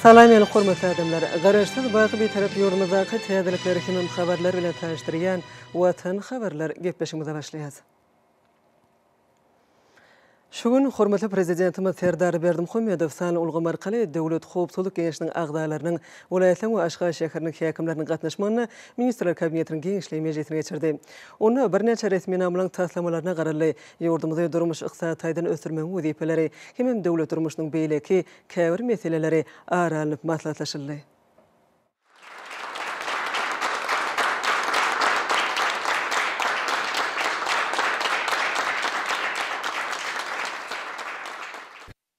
Salam eli hormatly adamlar. Garaşdan baky bir tarap ýurdumyzdaky täzelikleri hemem habarlar bilen tanıştyrýan Watan habarlar gepleşigimize başlaýar. Şugun hormatly prezidentimiz Serdar Berdimuhammedow sany ulgamy arkaly Döwlet Howpsuzlyk Geňeşiniň agdalarynyň welaýatlaryň we Aşgabat şäheriniň häkimleriniň gatnaşmagyna Ministrler Kabinetiniň Geňişlik mejlisine geçirdi. Onu bir neçe resmi namlaryň taslamalaryna garaly ýurdumyzda durmuş ykdysady taýdan ösürmeň wezipeleri hemem döwlet durmuşynyň beýleki käbir meseleleri aralanyp maslahatlaşyldy.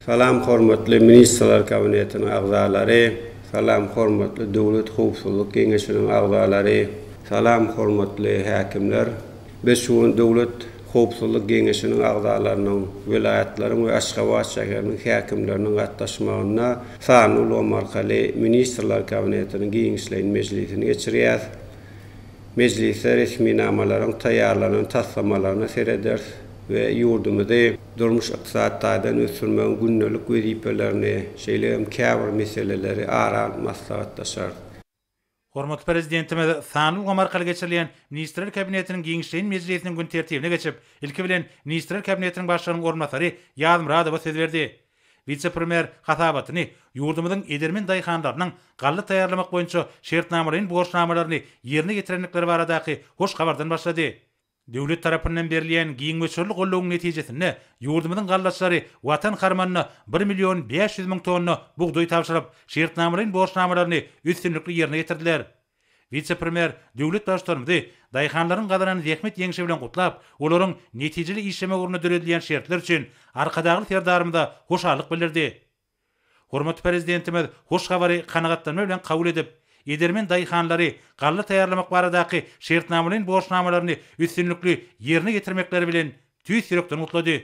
Salam hormatly Ministrler Kabinetiniň agzalary, salam hormatly Döwlet Howpsuzlyk Geňeşiniň agzalary, salam hormatly häkimler. Biz şu Döwlet Howpsuzlyk Geňeşiniň agzalarynyň welaýatlaryň we Aşgabat şäheriniň häkimleriniň gatnaşmagyna sany ulgamy arkaly Ministrler Kabinetiniň Geňişlik mejlisini geçirýär. Mejlisde resmi namalaryň taýýarlanan taslamalaryna sereder ve ýurdumyzda durmuş ykdysady taýdan ösürmeň günnelik wezipelerini, şeýlem käbir meseleleri aran maslahatlaşar. Hormatly prezidentimiz sany ulgamy arkaly geçirilýän Ministrler Kabinetiniň Geňişlik mejlisiniň gün tertibine geçip, ilki bilen Ministrler Kabinetiniň başlygynyň ornatary Ýazym Radowa söz berdi. Vice-premier hatabatyny ýurdumyzyň edermen daýhanlarynyň gally taýýarlamak boýunça şertnamalaryň borçnamalaryny ýerine getirenlikleri baradaky hoş habardan başlady. Döwlet tarapyndan berilýän giň göçürli gollawyň netijesinde ýurdumyzyň gallaçlary watan harmanyna 1.500.000 tonna bugdoý tapşyryp, şertnamalaryň borçnamalaryny üstünlikli ýerine getirdiler. Vice-premier döwlet başlarymyzy daýhanlaryň gadanan zähmet ýeňişi bilen gutlap, olaryň netijeli işleme ugruna döredilýän şertler üçin arkadagy serdarymyza hoşallyk bildirdi. Hormatly prezidentimiz hoş habary kanagatlanma bilen kabul edip, edermen daýhanlary gally taýýarlamak baradaky şertnamalaryň borçnamalaryny üstünlikli ýerine getirmekleri bilen tüýs ýürekden gutlady.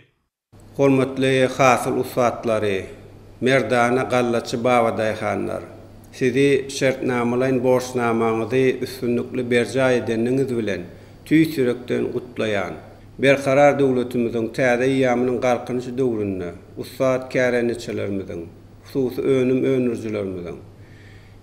Hormatly hasyl usatlary, merdana gallaçy baba daýhanlar. Sizi şertnamalaryň borçnamaňyzy üstünlikli berja edeniňiz bilen tüýs ýürekden gutlaýan. Berkarar döwletimiziň täze ýamynyň galkynyşy döwründe usat käreniçilerimiziň, hususy önürjilerimiziň,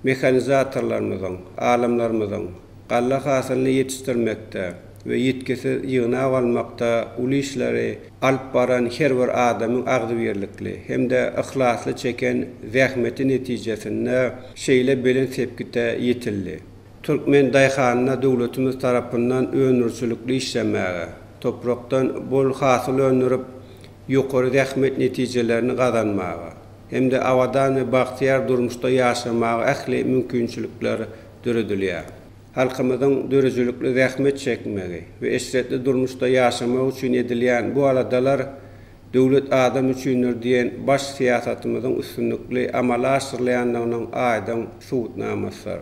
mekanizatorlarymyzyň, alamlarymyzyň galla hasylyny ýetişdirmekde we ýetkisi ýygyna almakda uly işleri alyp baran her bir adamyň agdybirlikli hemde ihlasly çeken zähmeti netijesinde şeýle bilen sepkite ýetildi. Türkmen daýhanyna döwletimiz tarapyndan önürçilikli işlemäge, toprakdan bol hasyl önürüp ýokary zähmet netijelerini gazanmaga, hem de awadan we bagtyar durmuşda ýaşamagy ähli mümkinçilikler döredilýär. Halkymyzyň dörejülikli zähmet çekmegi we esretli durmuşda ýaşamak üçin edilýän bu aladalar döwlet adam üçindir diýen baş siýasatymyzyň üstünlikli amala aşyrylýanlygynyň aýdan suwutnamasy.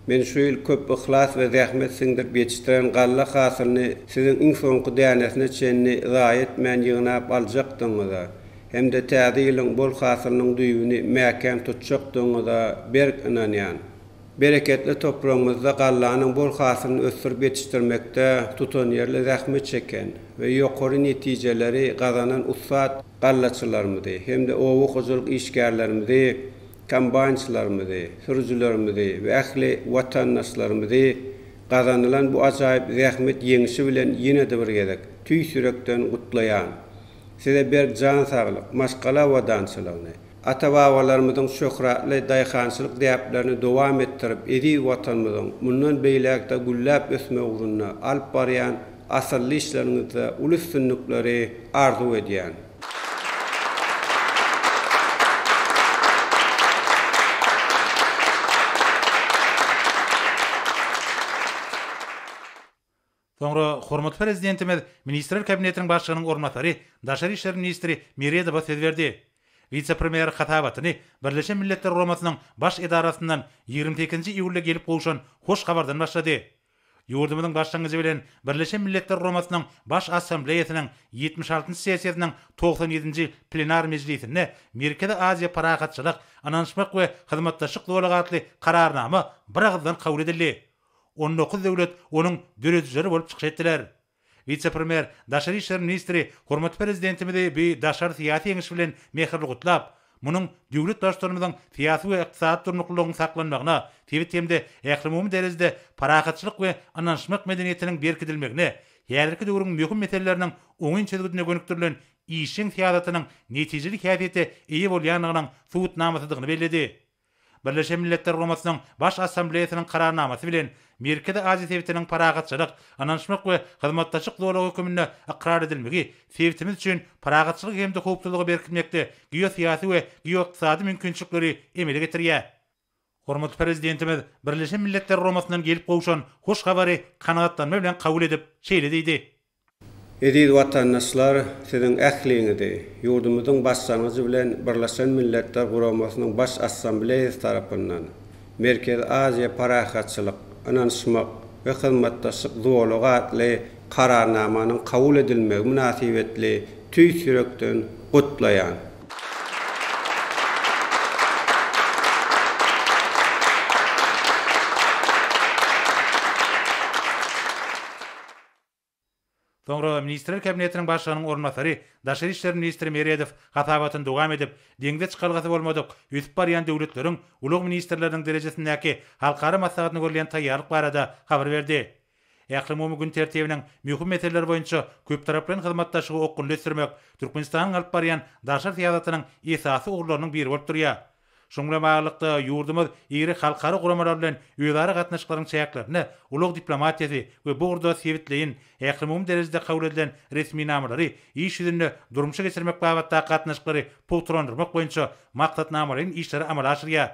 Men şu ýyl köp ihlas we zähmet siňdirip ýetişdiren galla hasylyny siziň iň soňky dänesine çenni zaýat men ýygnap aljakdyňyza hem de täze ýylyň bol hasylynyň düýbüni mäkem tutjakdyňyza berk inanýan. Bereketli toprağımızda gallanyň bol hasylyny ösürip ýetişdirmekde tutan ýerli zähmet çeken we ýokary netijeleri gazanan usat gallaçylarymyzy hem de owu hojalyk işgärlerimizi, kombaynçylarymyzy, sürüjilerimizi we ähli watandaşlarymyzy gazanylan bu ajaýyp zähmet ýeňişi bilen ýene-de bir gezek tüýs ýürekden gutlaýan. Size bir can saglyk, maşgala wadançylygyny, ata-babalarymyzyň şöhratly daýhançylyk däplerini dowam etdirip, edi watanymyzyň mundan beýlekde güllap ösme ugruna alyp barýan asylly işleriňizde uly üstünlikleri arzu edýän. Soňra hormatly prezidentimiz Ministrler Kabinetiniň başlygynyň ornatary Daşary işler ministri Meriýedowa söz berdi. Vice-premier hatabatyny Birleşen Milletler Guramasynyň baş edarasyndan 28-nji iýulda gelip gowşan hoş habardan başlady. Ýurdumyzyň başlangyjy bilen Birleşen Milletler Guramasynyň baş assambleýasynyň 76-njy sessiýasynyň 97-nji plenar mejlisinde Merkezi Aziýa paragatçylyk, ananşmak we hyzmatdaşlyk dowlagatly kararnama bir agzdan kabul edildi. 19 döwlet onuň döredijleri bolup çykýardylar. Vice-premier Daşary işler ministri hormatly prezidentimizi bir daşary syýasy ýeňiş bilen mehirli gutlap, Munun döwlet başlarymyzyň siýasy we ykdysady durnuklulugyny saklanmagyna, tebit-temde ählimumy derejede paragatçylyk we ananşmak medeniýetiniň berkidilmegine, ýälki döwrüň möhüm meseleläriniň oňun çözgüdüne gönüktirilen işin siýasatynyň netijelik häsiýeti eýe bolýanlygynyň subutnamasydygyny bellädi. Birleşen Milletler Guramasynyň baş assambleýasynyň kararnamasy bilen Merkezi Aziýa Sewitiniň paragatçylyk, ananşmak we hyzmatdaşlyk zowlagy hökümine ikrar edilmegi Sewitimiz üçin paragatçylyk hemde howpsuzlygy berkitmekde geosyýasy we geoiqtisady mümkinçilikleri emele getirýär. Hormatly prezidentimiz Birleşen Milletler Guramasynyň gelip gowşan hoş habary kanagatlanma bilen kabul edip şeýle diýdi. Ediz vatandaşlar, sizin ähliňizde ýurdumyzyň başlangyjy bilen Birleşen Milletler Guramasynyň baş assambleýasy tarapyndan Merkezi Aziýa paragatçylyk, ananşmak we hyzmatdaşlyk zowlagy atly kararnamanyň kabul edilmegi münasibetli tüýsürekden gutlaýan. Soňra Ministrler Kabinetiniň başlygynyň ornatary, Daşary işler ministri Meredew hatabatyny dowam edip, deňde çykalgasy bolmadyk, üsüp barýan döwletleriň, ulug ministrleriniň derejesindäki halkara maslahatyny görýän taýýarlyk barada habar berdi. Ählimumy gün tertibiniň möhüm meseleleri boýunça köp taraply hyzmatdaşlygy okgunleşdirmek Türkmenistanyň alyp barýan daşary siýasatynyň esasy ugurlarynyň biri bolup durýar. Şoňla baglyqda ýurdumyz ýeri halkara guramalar bilen öýdara gatnaşyklaryň çäklaryny, ulug diplomatiýasy we bu urda sewitleýin ählimumy derejede kabul edilen resmi namalary iş ýüzünde durmuşa geçirmek babatda gatnaşyklary pultrandyrmak boýunça maksatnamalaryň işleri amala aşyrýar.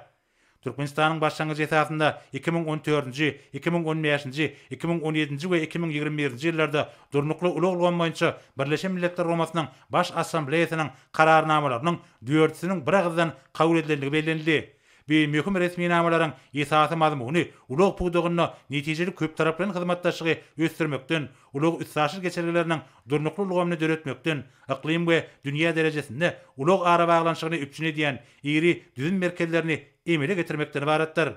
Türkmenistanyň başlangyjy esasında 2014-nji, 2015-nji, 2017-nji we 2021-nji ýyllarda durnukly ulug boýunça Birleşen Milletler Guramasynyň baş assambleýasynyň kararnamalarynyň 4-siniň bir agzdan kabul edilendigi bellenildi. Bir möhüm resmi namalaryň esasy mazmuny ulug puwdugyny netijeli köp taraply hyzmatdaşlygy ösdürmekden, ulug üssaşyl geçerlileriniň durnukly ulgamyny döretmekden, iklim we dünýä derejesinde ulug ara baglanşygyny üpçün edýän iri düzün merkezlerini emele getirmekden ibaretdir.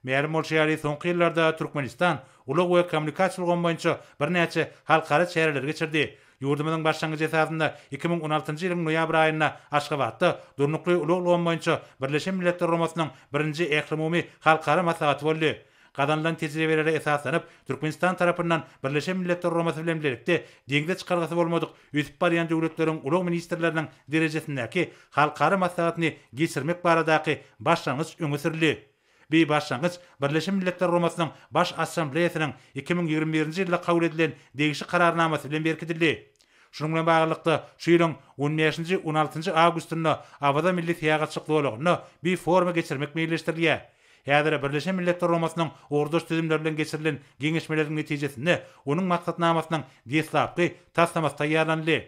Meýerim bolşýary soňky ýyllarda Türkmenistan ulug we kommunikasiýa boýunça bir näçe halkara çäreler geçirdi. Ýurdumyzyň başlangyjy esasında 2016-njy ýylyň noýabr aýyna Aşgabatda durnukly ulug boýunça Birleşen Milletler Guramasynyň birinji ählimumy halkara maslahaty boldy. Gadanlan tejribeleri esaslanıp Türkmenistan tarapyndan Birleşen Milletler Guramasy bilen birlikde deňde çykargasy bolmadyk üsüp barýan döwletleriň ulug ministrleriniň derejesindäki halkara maslahatyny geçirmek baradaky başlangyç öňe sürildi. Bir başlangyç Birleşen Milletler Guramasynyň baş assambleýasynyň 2021-nji ýylda kabul edilen degişi kararnamasy bilen berkitildi. Şunun bilen baglyqda şu ýylyň 15-nji 16-njy awgustynda Abada milli siýagatçylyk dowlagyny bir forma geçirmek meýilleşdirilýär. Häzir Birleşen Milletler Guramasynyň orduş tüzümleri bilen geçirilen geňeşmeleriň netijesinde onuň maksatnamasynyň deslapky taslamasy taýýarlandy.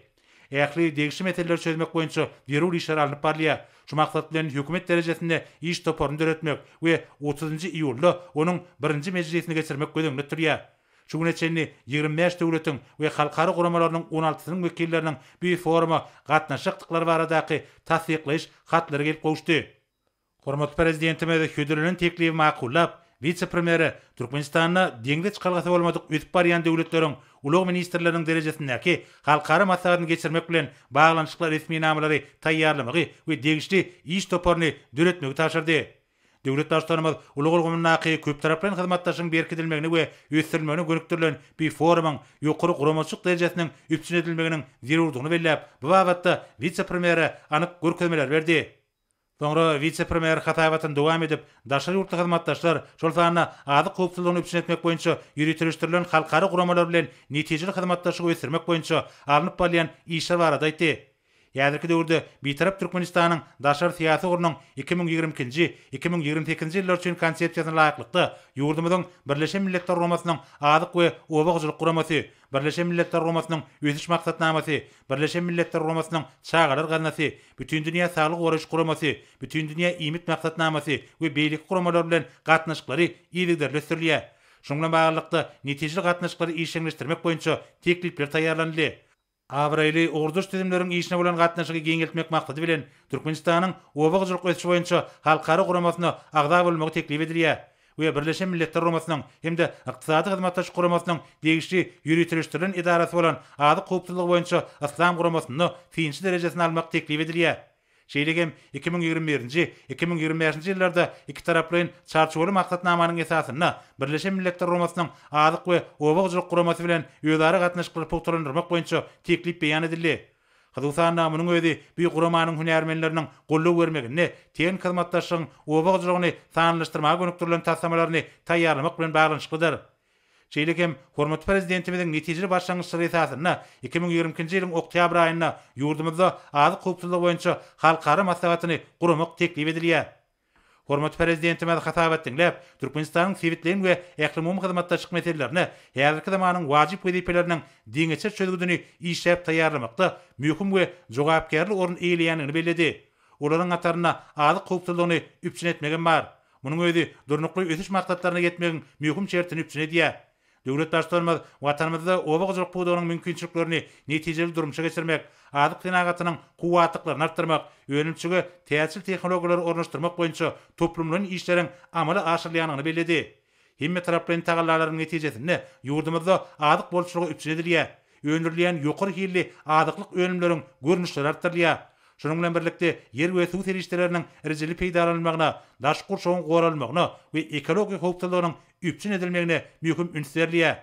Ähli degişi meseleleri çözmek boýunça derul işler alınıp barýar. Şu maksat bilen hökümet derejesinde iş toporuny döretmek we 30-njy iýulda onuň 1-nji mejlisine geçirmek gözüňde turýar. Şu güne çenli 25 döwletiň we halkara guramalarynyň 16-synyň wekilleriniň bir forma gatnaşyklyklary baradaky tasdikleş hatlary gelip gowuşdy. Hormatly prezidentimiz hödürlüğün teklifi makullap, vice-premieri Türkmenistanyna deňde çykalgasy bolmadyk üsüp barýan döwletleriň ulug ministrleriniň derejesindäki halkara maslahatyny geçirmek bilen baglanşyklar resmi namalary taýýarlamagy we degişli iş toporuny döretmegi taşyrdy. Döwlet başlarymyz ulug ulgamyny köp taraply hyzmatdaşyň berkidilmegini we ösdürmegini gönüktirilen bir forumyň ýokary guramaçylyk derejesiniň üpçün edilmeginiň zerurdygyny belläp, bu babatda vice-premieri anyk görkezmeler berdi. Soňra vice-premier hatabatyny dowam edip, daşary ýurtda hyzmatdaşlar şol sanyna azyk howpsuzlygyny üpçün etmek boýunça ýürütilýän halkara guramalar bilen netijeli hyzmatdaşlygy ösdürmek boýunça alınıp barýan işler barada aýtdy. Ýa-da döwürde bitarap Türkmenistanyň daşary siýasy urunyň 2022-nji, 2028-nji ýyllar üçin konsepsiýasyna laýyklykda ýurdumyzyň Birleşen Milletler Guramasynyň azyk we obagçylyk guramasy, Birleşen Milletler Guramasynyň öziş maksatnamasy, Birleşen Milletler Guramasynyň çağalar gaznasy, bütün dünýä saglyk goraş guramasy, bütün dünýä iýmit maksatnamasy we beýlik guramalar bilen gatnaşyklary ýylgyrleşdirilýär. Şoňla baglyqda netijeli gatnaşyklary işleňleşdirmek boýunça teklipler taýýarlandy. Avrayly orduş tüzümleriň işine bolan gatnaşygy geňeltmek maksady bilen Türkmenistanyň obagçylyk ösüşi boýunça halkara guramasyna agda bolmagy teklip edilýär. We Birleşen Milletler Guramasynyň hemde ykdysady hyzmatdaşlyk guramasynyň degişli ýürütilýän idarasy bolan azyk howpsuzlygy boýunça Islam guramasyny finçi derejesine almak teklip edilýär. Şeýlegem 2021-2025 ýyllarda iki taraplyň çarçowaly maksatnamanyň esasyna Birleşen Milletler Romasynyň azyk we obagçylyk guramasy bilen ýödary gatnaşyklary pogtalandyrmak boýunça teklip beýan edildi. Hazırsan namanyň özi bu guramanyň hünärmenleriniň gollap bermegini, teň hyzmatdaşyň obagçylygyny sanlaşdyrmaga gönükdirilen taslamalaryny taýýarlamak bilen baglanşyklydyr. Şeýlekem hormatly prezidentimiziň netijeli başlangyçlygy esasyna 2020-nji ýylyň oktýabr aýynda ýurdumyzda azyk hukukçylyk boýunça halkara maslahatyny guramak teklip edilýär. Hormatly prezidentimiz hatabat dinläp, Türkmenistanyň sewitliň we ähli hyzmatdaşlyk meselelerini häzirki zamanyň wajyp wezipeleriniň diňeçe çözgüdüni işläp taýýarlamakda möhüm we jogapkärlik orun eýleýänini bellädi. Olaryň ataryna azyk hukukçylygyny üpçün etmegen bar. Munyň özi durnukly ösüş maksatlaryna yetmegiň möhüm şertini üpçün edýär. Döwlet başlarymyz watanymyzda obagçylyk puwdagynyň mümkinçiliklerini netijeli durumça geçirmek, azyk tenagatynyň kuwatlyklaryny artdyrmak, önümçige täsir tehnologiýalary ornaşdyrmak boýunça toplumlaryň işleriň amaly aşyrylýanyny bellädi. Hemme taraplaryň tagallalaryň netijesinde ýurdumyzda azyk bolçulugy üpçün edilýär. Öndürilýän ýokary hilli azyklyk önümleriň görnüşleri artdyrylýar. Şonuň bilen birlikde yer we suw terişleriniň erjeli peýdalanmagyna, daş gurşagyň goralmagyna we ekologik hukukçylygynyň üpçün edilmegine möhüm ünsürliýär.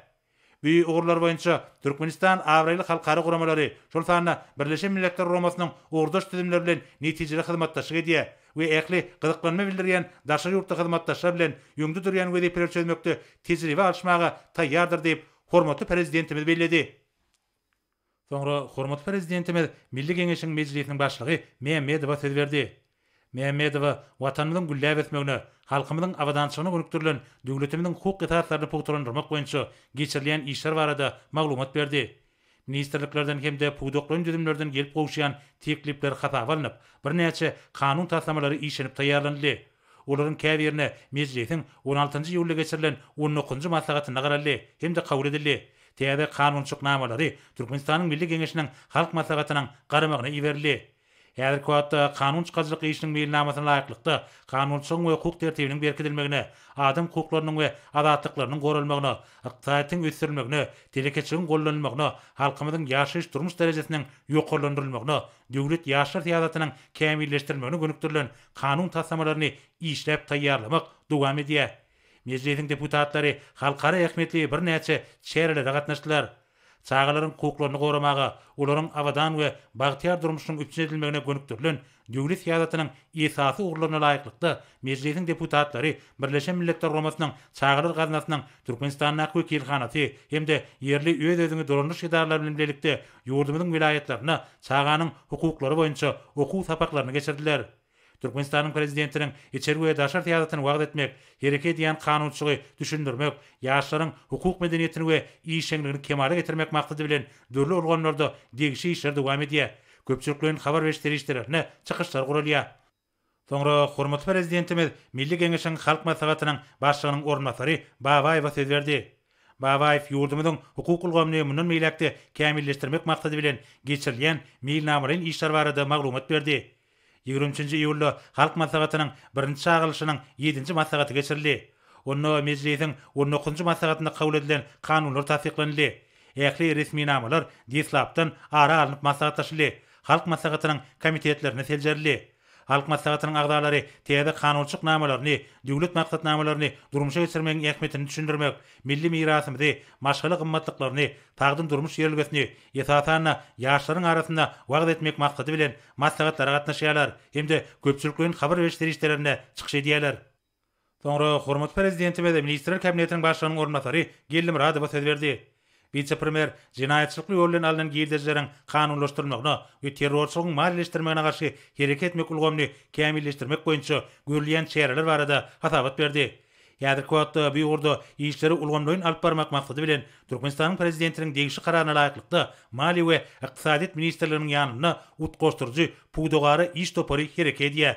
Bu ugurlar boýunça Türkmenistan awraýly halkara guramalary şol sanyna Birleşen Milletler Romasynyň ordaş tüzümleri bilen netijeli hyzmatdaşlyk edýär we ähli gyzyklanma bildirýän daşary ýurtda hyzmatdaşlar bilen ýöňde durýan wezipeler çözmekde tejribe alşmaga taýýardyr diýip hormatly prezidentimiz bellädi. Soňra hormatly prezidentimiz Milli Geňeşiň mejlisiniň başlygy Mehmedowa söz berdi. Mehmedowa watanymyzyň gülläp etmegine, halkymyzyň awadançylygyna gönükdirilen döwletimiziň hukuk itaatlaryny pogtalandyrmak boýunça geçirilýän işler barada maglumat berdi. Ministrliklerden hem de puwdaklaryň düzümlerden gelip gowşaýan teklipler hatap alınıp, birnäçe kanun taslamalary işlenip taýýarlandy. Olaryň käbirine mejlisiň 16-njy ýylda geçirilen 19-njy maslahatyna garaldy hem de kabul edildi. Täze kanunçyknamalary Türkmenistanyň Milli Geňeşiniň halk maslahatynyň garamagyna iberildi. Häzirki wagtda kanun çykaryjyk işiniň meýilnamasyna laýyklykda kanunçylyk we hukuk tertibiniň berkidilmegine, adam hukuklarynyň we azatlyklarynyň goralmagyna, ykdysatyň ösürilmegine, telekeçiligiň gollanylmagyna, halkymyzyň ýaşaýyş durmuş derejesiniň ýokarlandyrylmagyna, döwlet ýaşlar siýasatynyň kämilleşdirmegine gönükdirilen kanun taslamalaryny işläp taýýarlamak dowam edýär. Mejlisiň deputatlary halkara ähmiýetli birnäçe şeýerlerde gatnaşdylar. Çağalaryň hukuklaryny goramaga, olaryň awadan we bagtyar durmuşynyň üpçün edilmegine gönükdirilen döwlet siýasatynyň esasy ugurlaryna laýyklykda mejlisiň deputatlary Birleşen Milletler Romasynyň çağalar gazinasynyň Türkmenistanyň wekilhanasy hem-de ýerli öz-özüňi dolandyryş idaralary bilen birlikde ýurdumyzyň wilayetlerine çağanyň hukuklary boýunça okuw sapaklaryny geçirdiler. Türkmenistanyň prezidentiniň içeri we daşary siýasatyny wagt etmek, hereket edýän kanunçylygy düşündirmek, ýaşlaryň hukuk medeniýetini we işçiligini kemale getirmek maksady bilen dörli organlarda degişi işler dowam edýär. Köpçülikleriň habar berişlerine çykyşlar gurulýar. Soňra hormatly prezidentimiz Milli Geňeşiň halk maslahatynyň başlygynyň ornatary Babaýewa söz berdi. Babaýew ýurdumyzyň hukuk ulgamyny mundan meýlekde kämilleşdirmek maksady bilen geçirilýän meýilnamalaryň işler barada maglumat berdi. 20-nji ýylda halk maslahatynyň 1-nji çağrylşynyň 7-nji maslahaty geçirildi. Onda mejlisiň 19-njy maslahatyna kabul edilen kanunlar tasdiklandy. Ähli resmi namalar dislapdan ara alınıp maslahatlaşyldy. Halk maslahatynyň komitetlerine seljerildi. Halk maslahatynyň agdalary täze kanunçylyk namalaryny, döwlet maksatnamalaryny durmuşa geçirmegiň ähmiýetini düşündirmek, milli mirasymyzy, maşgaly gymmatlyklaryny, tagdym durmuş ýerlegesini esasana ýaşlaryň arasynda wagt etmek maksady bilen maslahatlara gatnaşýarlar hem-de köpçülikleriň habar berişlerine çykyş edýärler. Soňra hormatly prezidentimiz Ministrler Kabinetiniň başlygynyň ornatary Gellimradowa söz berdi. Vice-premier jinaýatçylyk ýolundan alynan giýdejleriň kanunlaşdyrylmagyna we terrorçylygyň maliýeleşdirmegine garşy hereket etmek ulgamyny kämilleşdirmek boýunça görülýän şeýerler barada hasabat berdi. Ýa-da wagtda bu ýurda işleri ulgamlaryň alyp barmak maksady bilen Türkmenistanyň prezidentiniň degişi kararyna laýyklykda Mali we ykdysadyt ministrleriniň ýanyna utgoşdurjy puwdagary iş topary hereket edýär.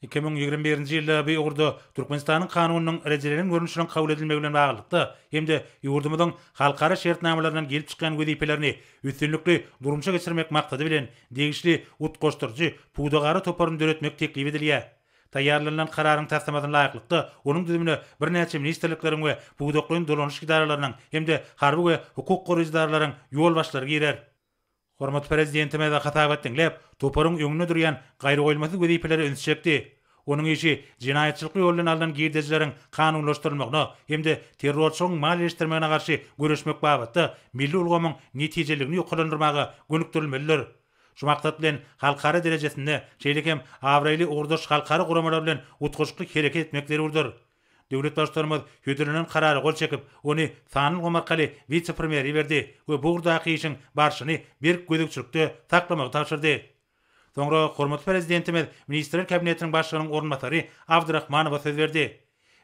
2021-nji ýylda bu ýurda Türkmenistanyň kanunynyň erejeleriniň görnüşiniň kabul edilmegi bilen baglykda hem-de ýurdumyzyň halkara şertnamalaryndan gelip çykan wezipelerini üstünlikli durumça geçirmek maksady bilen degişli utgoşdurjy puwdagary toparyny döretmek teklip edilýär. Taýýarlanan kararyň taslamatyna laýyklykda onuň düzümine birnäçe ministrlikleriň we puwdaklaryň dolanýyş idaralarynyň hem-de harby we hukuk goraýjy idaralaryň ýol başlary girer. Hormat prezidentime de hatap dinlep, toparın öňüne durýan gaýry goýulmasy wezipelere ünsjekdi. Onun işi cinayetçilik yolundan alınan girdejilerin kanunlaştırılmagyna hemde terrorçylygyň maliýeleşdirmegine garşy görüşmek babatda milli ulgamyň netijeligini ýokalandyrmaga gönükdirilmelidir. Şu maksat bilen halkara derejesinde şeýlekem Awraýly orduş halkara guramalar bilen utguşykly hereket etmekleri urdur. Döwlet başlarymyz hödürlenen karary gol çekip, ony Sanyl Gomarkaly vice-premieri berdi we bu urdaky işiň barşyny bir gözükçülükde taklamagy tapşyrdy. Soňra hormat prezidentimiz Ministrler Kabinetiniň başlygynyň ornatary Abdurrahmanowa söz berdi.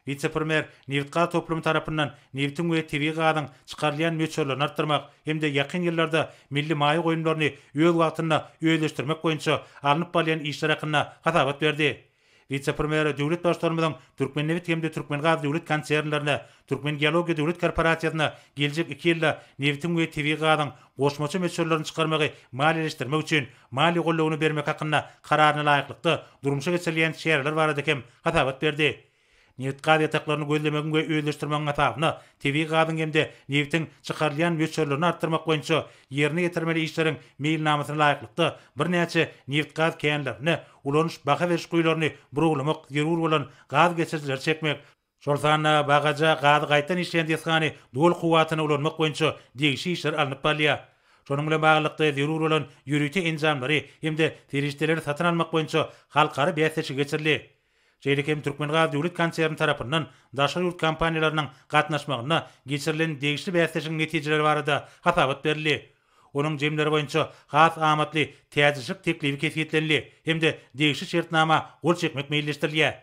Vice-premier Newtga toplumy tarapyndan Newtiň we TV gadyň çykarylýan möçürlerini artdyrmak hemde ýakyn ýyllarda milli maýy goýunlaryny öz wagtynda öýleşdirmek boýunça alınıp barýan işler hakynda hasabat berdi. Vice-premier döwlet başlarymyzyň Türkmennewit hemde Türkmengaz döwlet konsernlerine, Türkmen Geologiýa döwlet korporatsiýasyna geljek 2 ýylda Newtiň we TV gadyň goşmaça möçürlerini çykarmagy maliýeleşdirmek üçin mali gollawyny bermek hakynda kararyna laýyklykda durmuşa geçirilýän şäherler baradakem hasabat berdi. Neft gaz ýataklaryny gözlemegi we öýleşdirmegiň asabyna TV gadyň hemde neftiň çykarylýan möçürlerini artdyrmak boýunça ýerine ýetirmeli işleriň meýilnamasyna laýyklykda birnäçe neft gaz keýenlerini ulanyş baha beriş goýularyny burulamak ýerur bolan gaz geçirjiler çekmek, şol sanyna bagaja gaz gaýtan işleýän desgany dol kuwatyny ulanmak boýunça degişi işler alınıp barýar. Şonuň bilen baglykda ýerur bolan ýürüýte enjamlary hemde terişdeleri satyn almak boýunça halkara beýatçy geçirildi. Şeýlekem Türkmengaz döwlet konserni tarapyndan daşary ýurt kompaniýalarynyň gatnaşmagyna geçirilen degişli beýatçylyk netijeleri barada hasabat berildi. Onuň jemleri boýunça has amatly täzişik teklifi kefiýetlenli hemde degişli şertnama gol çekmek meýilleşdirilýär.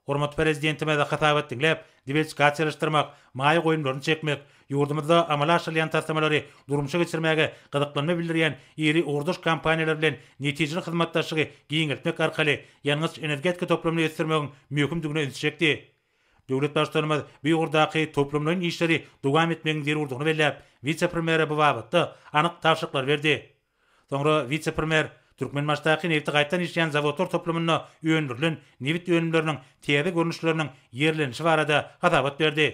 Hormat prezidentime de hasabat dinlep, diversifikatsiýalaşdyrmak, maýy goýunlaryny çekmek, ýurdumyzda amala aşylýan tasdimalary durmuşa geçirmäge gyzyklanma bildirýän iri orduş kompaniýalar bilen netijeli hyzmatdaşlygy giňeltmek arkaly ýalňyz energetika toplumyny ösdürmegiň mümkindigine ünsjekdi. Döwlet başlarymyz bu ýurdaky toplumlaryň işleri dowam etmegiň zerurdygyny belläp, vice-premier bu babatda anyk tapşyryklar berdi. Soňra vice-premier Türkmen maçdaky nefti gaýtan işleýän zawodlar toplumyna öýündirilen neft öýünleriniň täze görnüşleriniň ýerlenişi barada hasabat berdi.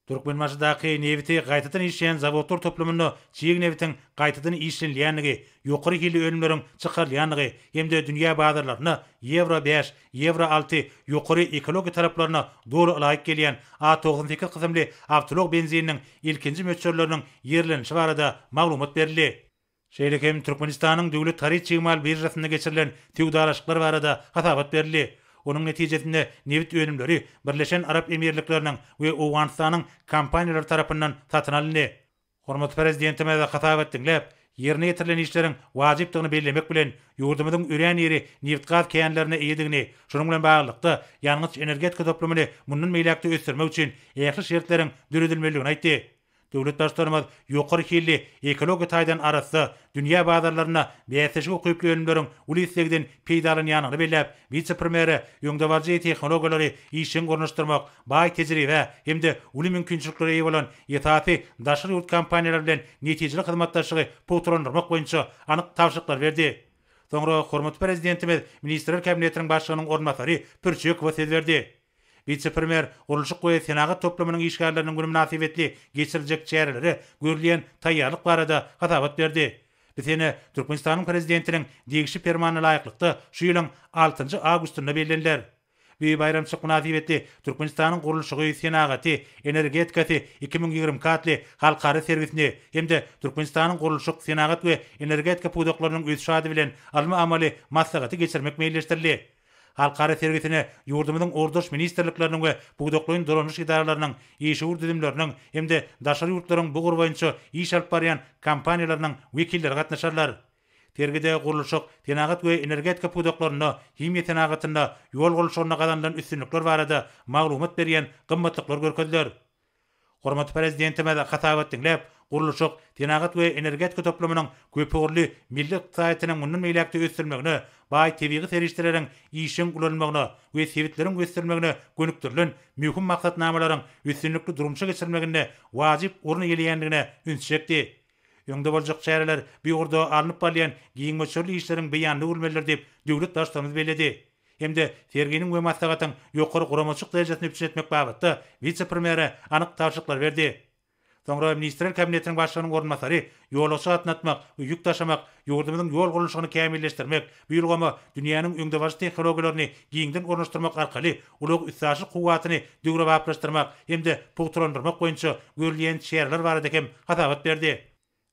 Türkmen maçdaky nefti gaýtadan işleýän zawodlar toplumyna çiýek neftiň gaýtadan işlenýänligi, ýokary hili öýünleriň çykarylýanlygy hemde dünýä bazarlaryna Euro 5, Euro 6 ýokary ekologiýa taraplaryna dolu laýyk gelýän A98 kysymly awtolog benzininiň ilkinji möçürleriniň ýerlenişi barada maglumat berildi. Şeýlekem Türkmenistanyň döwlet taryh çygymal birjasynda geçirilen tewdalaşyklar barada hasabat berildi. Onuň netijesinde neft öýünleri Birleşen Arap Emirlikläriniň we Owganistanyň kompaniýalary tarapyndan satyn alyndy. Hormat prezidentime de hasabat dinlep, ýerine ýetirilen işleriň wajypdygyny bellemek bilen ýurdumyzyň ören ýeri neft gaz keýenlerine eýdigini, şonuň bilen baglykda ýalňyz energetika toplumyny mundan meýlekde ösdürmek üçin ähli şertleriň düredilmeligini aýtdy. Döwlet başlarymyz ýokary hilli ekologiýa taýdan arasy dünýä bazarlaryna beýatçy goýup öýünleriň uly peýdalanýanyny belläp, vice-premieri ýöňde barjy tehnologiýalary işin gornaşdyrmak, baý tejribe hemde uly mümkinçilikleri eýe bolan ýetaty daşary ýurt kompaniýalary bilen netijeli hyzmatdaşlygy putrandyrmak boýunça anyk tapşyryklar berdi. Soňra hormat prezidentimiz Ministrler Kabinetiniň başlygynyň ornatary Pürçekow söz berdi. Vice-premier Urulşyk we Senagat toplumynyň işgärleriniň güni münasibetli geçiriljek çäreleri görülýän taýýarlyk barada hasabat berdi. Bizene Türkmenistanyň prezidentiniň degişli fermanyna laýyklykda şu ýylyň 6 awgustynda bellenler. Bu bayramçylyk münasibetli Türkmenistanyň Gurulşygy, Senagaty, Energetikasy 2024 halkara serwisini hemde Türkmenistanyň Gurulşyk, Senagat we Energetika pudoklarynyň öz şady bilen alma amaly maslahaty geçirmek meýilleşdirildi. Halkara serwisine ýurdumyzyň orduş ministerlikleriniň we buýdaklaryň durmuş idaralarynyň, işi urdudimleriniň hemde daşary ýurtlaryň bu gurbaýynça iş alyp barýan kompaniýalarynyň wekilleri gatnaşarlar. Tergide Gurulşyk, Senagat we Energetika puýdaklaryna, himýe senagatyna ýol gurulşygyna gazandan üstünlikler barada maglumat berýän gymmatlyklar görkezdiler. Hormat prezidentime de hasabat dinlep, Gurulşyk, Senagat we Energetika toplumynyň köpürli milli ykdysatynyň mundan meýlekde ösdürmegine, baý tebigy serişdireriň işin ulanmagyna we sewitleriň göstermegine gönükdirilen mühim maksatnamalaryň üstünlikli durmuşa geçirilmegine wajyp orny ýelýändigine ünsjekdi. Ýöňde boljak çäreler bu ýurda alınıp barýan giňmeçörli işleriň beýanly ulmeler diýip döwlet başlarymyz belledi. Hemde serginiň we maslahatyň ýokary guramaçyk derejesine üpçetmek babatda vice-premieri anyk tapşyryklar berdi. Soňra Ministrler Kabinetiniň başlygynyň ornmasary ýolagçy gatnatmak, ýük taşamak, ýurdumyzyň ýol gurulyşyny kämilleşdirmek, bu ýolgama dünýäniň öňde baş tehnologiýalaryny giňden ornaşdyrmak arkaly ulug üssaşy kuwatyny döwre baplaşdyrmak hemde putrandyrmak boýunça görülýän şeýerler barada hem hatabat berdi.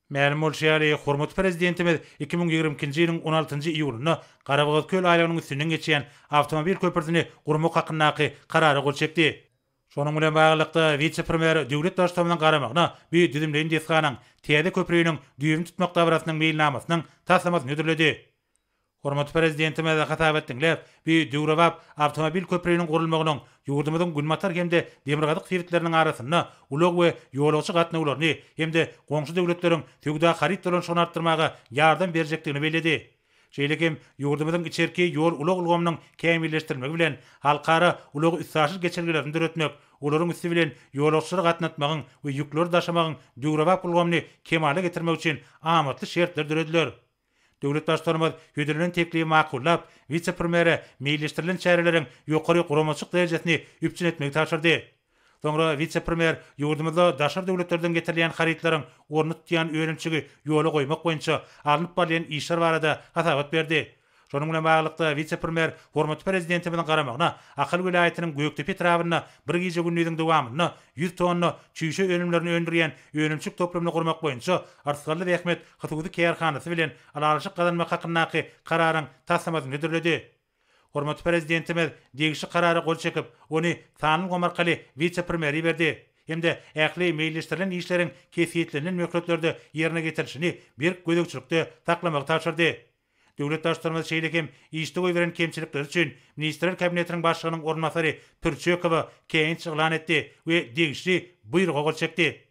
Ma'lum bolýary, hormat prezidentimiz 2022-nji ýylyň 16-njy iýulyna Garabağ köl aýlagynyň üstünden geçýän awtomobil köprüsini gurmak hakyndaky karary gol çekdi. Şonuň bilen baglykda vice-premier döwlet başçysynyň garamagyna bir düzümleýin desganyň täze köprüýiniň düýüm tutmak dabrasynyň meýillamasynyň taslamasyny ödürledi. Hormat prezidentimiz hatap etdiňler, bir döwrebap awtomobil köprüýiniň gurulmagynyň ýurdumyzyň gülmatar hemde demirgadyk fertleriniň arasynda ulug we ýolagçy gatnawlaryny hemde goňşy döwletleriň tögda haritlaryny şonartyrmaga ýardam berjekdigini beledi. Şeýlekim ýurdumyzyň içerki ýol ulug ulgamynyň kämilleşdirmegi bilen halkara ulug üssaşy geçirgilerini döretmek, olaryň üstü bilen ýolagçylyk gatnatmagyň we ýükleri daşamagyň döwrebap ulgamyny kemale getirmek üçin amatly şertler dörediler. Döwlet başçylygymyz hödürlenen teklifi makullap, vice-premiere meýilleşdirilen çäreleriň ýokary guramaçyk derejesini üpçün etmegi taşyrdy. Soňra vice-premier ýurdumyzda daşar döwletlerden getirilýän haritlaryň orny tutýan öňünçigi ýola goýmak boýunça alınıp barýan işler barada hatabat berdi. Şonuň bilen baglykda vice-premier hormat prezidentimiň garamagyna Akal vilayatynyň Göktepe trawyna bir gije günnüýiň dowamyna 100 tonna çüýşe önümlerini öndürýän önümçük toplumyny gurmak boýunça Artgarly Rehmet Hatygudy Käýarhanysy bilen alaryşyk galanmak hakyndaky kararyň taslamasyny ödürledi. Hormat prezidentimiz degişi karary gol çekip, ony Sanul Gomarkaly vice-premieri berdi. Hemde ähli meýilleşdirilen işleriň kefiýetlerinden möhretlerde ýerine getirişini bir gödekçilikde taklamagy taşyrdy. Döwlet başçylygymyz şeýlekim işde goýberen kemçilikler üçin Ministrler Kabinetiniň başlygynyň ornmasary Pürçekowa keýinç ýylan etdi we degişli buýruga gol çekdi.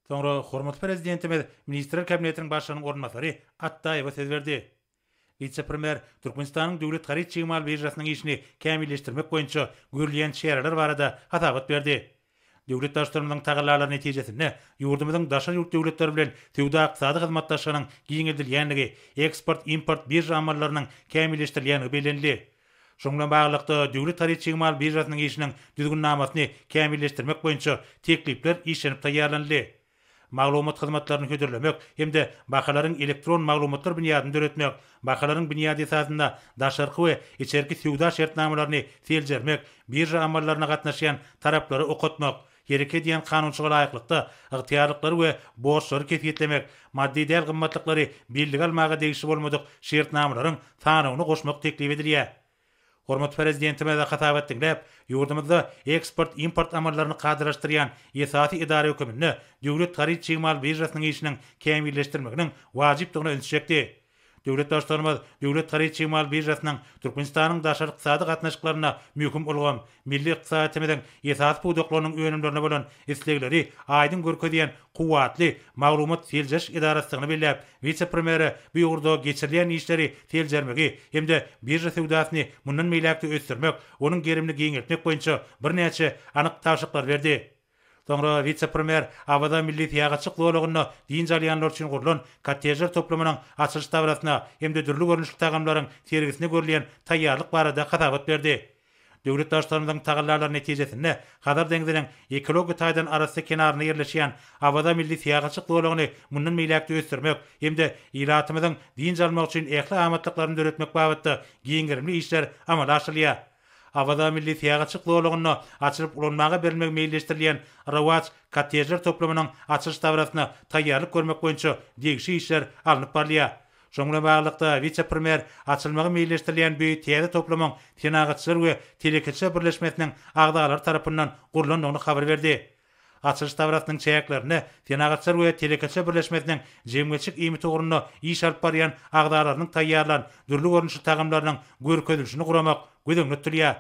Soňra hormat prezidentimiz Ministrler Kabinetiniň başlygynyň ornmasary Attaýewa söz berdi. Vice-premier Türkmenistanyň döwlet garyt çygymal birjasynyň işini kämilleşdirmek boýunça görülýän şeýerler barada hatabat berdi. Döwlet başçylygynyň tagallarlaryň netijesinde ýurdumyzyň daşar ýurt döwletleri bilen töwda ykdysady hyzmatdaşlygynyň giňeldilýänligi, eksport-import birja amallarynyň kämilleşdirilýäni bellenildi. Şoň bilen baglykda döwlet garyt çygymal birjasynyň işiniň düzgünlamasyny kämilleşdirmek boýunça teklipler işlenip taýýarlandy. Maglumat hyzmatlaryny hödürlemek hemde bakalaryň elektron maglumatlar binýadyny döretmek, bakalaryň binýady esasynda daşarky we içerki töwda şertnamalaryny seljermek, birja amallaryna gatnaşýan taraplary okutmak, gerek edýän kanunçyga laýyklykda ygtyýarlyklary we borçlary kefiýetlemek, maddi däl gymmatlyklary bildig almaga degişi bolmadyk şertnamalaryň sanawyny goşmak teklip edilýär. Hormat prezidentimiz hatap etdiňler, ýurdumyzda eksport-import amallaryny gadyraşdyrýan esasy idare hökümini döwlet garyt çygymal birjasynyň işiniň kämilleşdirmeginiň wajypdygyny öňsürekdi. Döwlet başçylygymyz döwlet garyt çygymal birjasynyň Türkmenistanyň daşary ykdysady gatnaşyklaryna möhüm bolgan milli ykdysatymyzyň esas puwdaklarynyň önümlerine bolan islegleri aýdyn görkezýän kuwatly maglumat seljeş idarasyny belläp, vice-premieri bu ýurda geçirilýän işleri seljermegi hemde birja sewdasyny mundan meýläkde ösdürmek, onuň gerimli giňeltmek boýunça birnäçe anyk taşyklar berdi. Soňra vice-premier Awada milli tiýagaçyk dowlagyna din jalyanlar üçin gurulan kattejer toplamynyň açylyş dawrasyna hemde dürli görnüşli tagamlaryň sergisine görülýän taýýarlyk barada hatabat berdi. Döwlet başçylygynyň tagallarlaryň netijesinde Hazar deňiziniň ekologik taýdan arasy kenaryna ýerleşýän Awada milli tiýagaçyk dowlagyny mundan meýläkde ösdürmek hemde ýylatymyzyň din jalmak üçin ähli amatlyklaryny döretmek babatda giňerimli işler amal aşylýar. Awada milli tiýagaçyk dowlagyna açylyp ulanmaga berilmek meýilleşdirilýän Rawat kattejer toplamynyň açylyş dawrasyna taýýarlyk görmek boýunça degişi işler alınıp barýar. Şoň bilen baglykda vice-premier açylmagy meýilleşdirilýän bu täze toplamyň tenagatçylar we telekeçe birleşmesiniň agdalary tarapyndan gurulandygyny habar berdi. Açylyş dawrasynyň çäklerini tenagatçylar we telekeçe birleşmesiniň jemgyçlik ýymy togruny iş alyp barýan agdalarynyň taýýarlan dürli görnüşli tagamlarynyň görkezilişini guramak gödöňe tutilýär.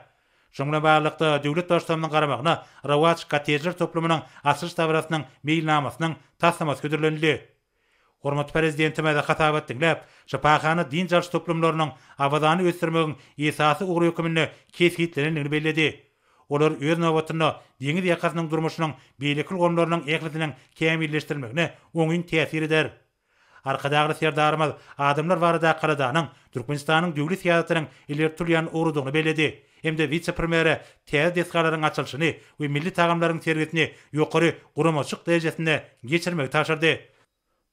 Şoň bilen baglykda döwlet başçylygynyň garamagyna Rawat kattejer toplamynyň açylyş dawrasynyň meýilnamasynyň taslamasy götürildi. Hormat prezidentimiz hatap etdiňler, şapahany din jalş toplamlarynyň awazany ösdürmegiň esasy ugry hökümini kefiýetlerini bellädi. Olar öz nowatynda deňiz ýakasynyň durmuşynyň beýlekli gonlarynyň ähletiniň kämilleşdirmegine oňyn täsir eder. Arkadagy serdarymyz adamlar barada Karadanyň Türkmenistanyň döwlet ýasatynyň ileri turýan urudygyny bellädi. hem de vice-premieri täze deskalaryň açylşyny we milli tagamlaryň serwetini ýokary guramaçyk derejesinde geçirmek taşyrdy.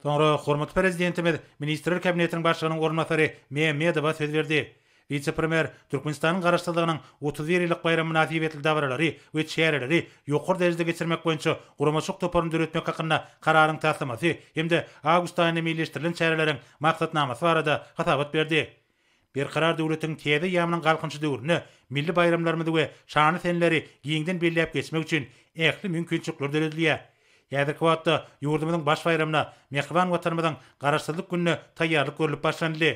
Soňra hormatly prezidentimiz Ministrler Kabinetiniň başlygynyň ornatary Mehmedova söz berdi. Vice-premier Türkmenistanyň garaşdyrdygynyň 31 ýyllyk bayram münasibetli davralary we çäreleri ýokary derejede geçirmek boýunça guramaçyk toparyny döretmek hakynda kararyň taslamasy hem-de awgust aýyna millileşdirilen çäreleriň maksatnamasy barada hatabat berdi. Bir karar döwletiň täze ýamynyň galkynçy döwrüne milli bayramlarymyzy we şany senleri giňden belläp geçmek üçin ähli mümkinçilikler döredilýär. Häzirki wagtda ýurdumyzyň baş bayramyna mehriban watanymyzyň garaşdyrlyk gününe taýýarlyk görülip başlandy.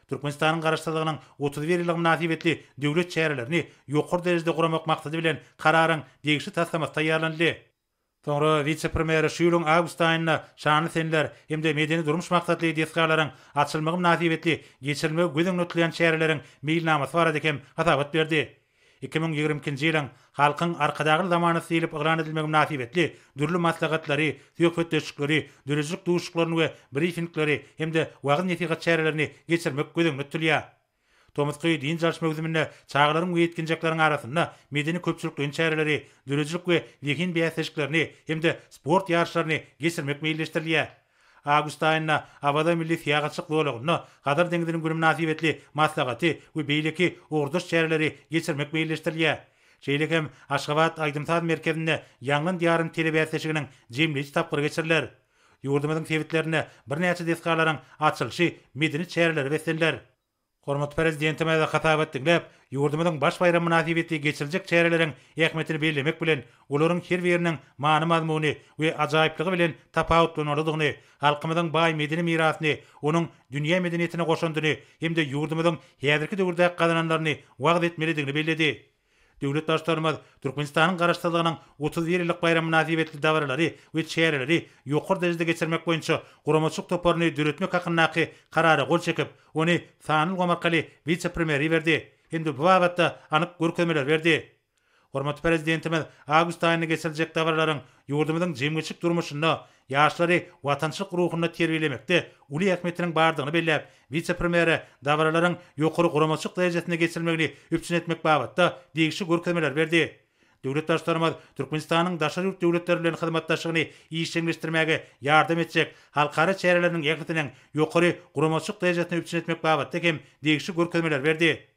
Türkmenistanyň garaşdyrdygynyň 31 ýyllyk münasibetli döwlet çärelerini ýokary derejede guramak maksady bilen kararyň degişli taslamasy taýýarlandy. Soňra vice-premier şu ýylyň awgust aýyna şany senler hem-de medeni durmuş maksatly deskalaryň açylmagy münasibetli geçirilmegi göz öňüne çäreleriň meýilnamasy barada hem hatabat berdi. 2022-nji ýylyň halkyň arkadagy zamany silip ygran edilmegi münasibetli dürli maslahatlary, söhbetleşikleri, dürüjlük duşuklaryny we briefingleri hem-de wagt netigat çärelerini geçirmek göz öňüne tutulýar. Tomutky din jarşma özümine çağlaryň we etkinjeklaryň arasynda medeni köpçülikliň çäreleri, dürüjlük we lekin biýaslaşyklaryny hem-de sport ýarşlaryny geçirmek meýilleşdirilýär. Awgust aýyna awada milli fiýagatçyk dowlagyny Gadar deňiziniň günü münasibetli maslahaty we beýleki orduş çäreleri geçirmek meýilleşdirilýär. Şeýlekem Aşgabat Aýdymsaz merkezinde ýangyn diýarym telebiýaslaşygynyň jemleýici tapgyry geçiriler. Ýurdumyzyň sebitlerine bir näçe deskalaryň açylşy medeni çäreleri besenler. Hormatly prezidentime de hatabat diňläp, ýurdumyzyň baş bayram münasibeti geçiriljek çäreleriň ähmetini bellemek bilen olaryň her biriniň many mazmuny we ajaýyplygy bilen tapawutlanýardygyny, halkymyzyň baý medeni mirasyny, onuň dünýä medeniýetine goşandyny hem-de ýurdumyzyň häzirki döwürde kazananlaryny wagt etmelidigini belledi. Döwlet başlarymyz Türkmenistanyň garaşdyrdygynyň 31 ýyllyk bayram münasibetli davralary we çäreleri ýokary derejede geçirmek boýunça guramaçyk toparyny döretmek hakyndaky karary gol çekip, ony Sanyl Gomarkaly vice-premieri berdi. Endi bu wagtda anyk görkezmeler berdi. Hormatly prezidentimiz awgust aýyna geçiriljek davralaryň ýurdumyzyň jemgyçlik durmuşyna, ýaşlary watançylyk ruhuny terbiýelemekde uly ähmetiniň bardygyny belläp, vice-premieri davralaryň ýokary guramaçyk derejesine geçirilmegini üpçün etmek babatda degişli görkezmeler berdi. Döwlet başlarymyz Türkmenistanyň daşary ýurt döwletleri bilen hyzmatdaşlygyny iýişleşdirmäge ýardam etjek halkara çäreleriniň ýaklytynyň ýokary guramaçyk derejesine üpçün etmek babatda hem degişli görkezmeler berdi.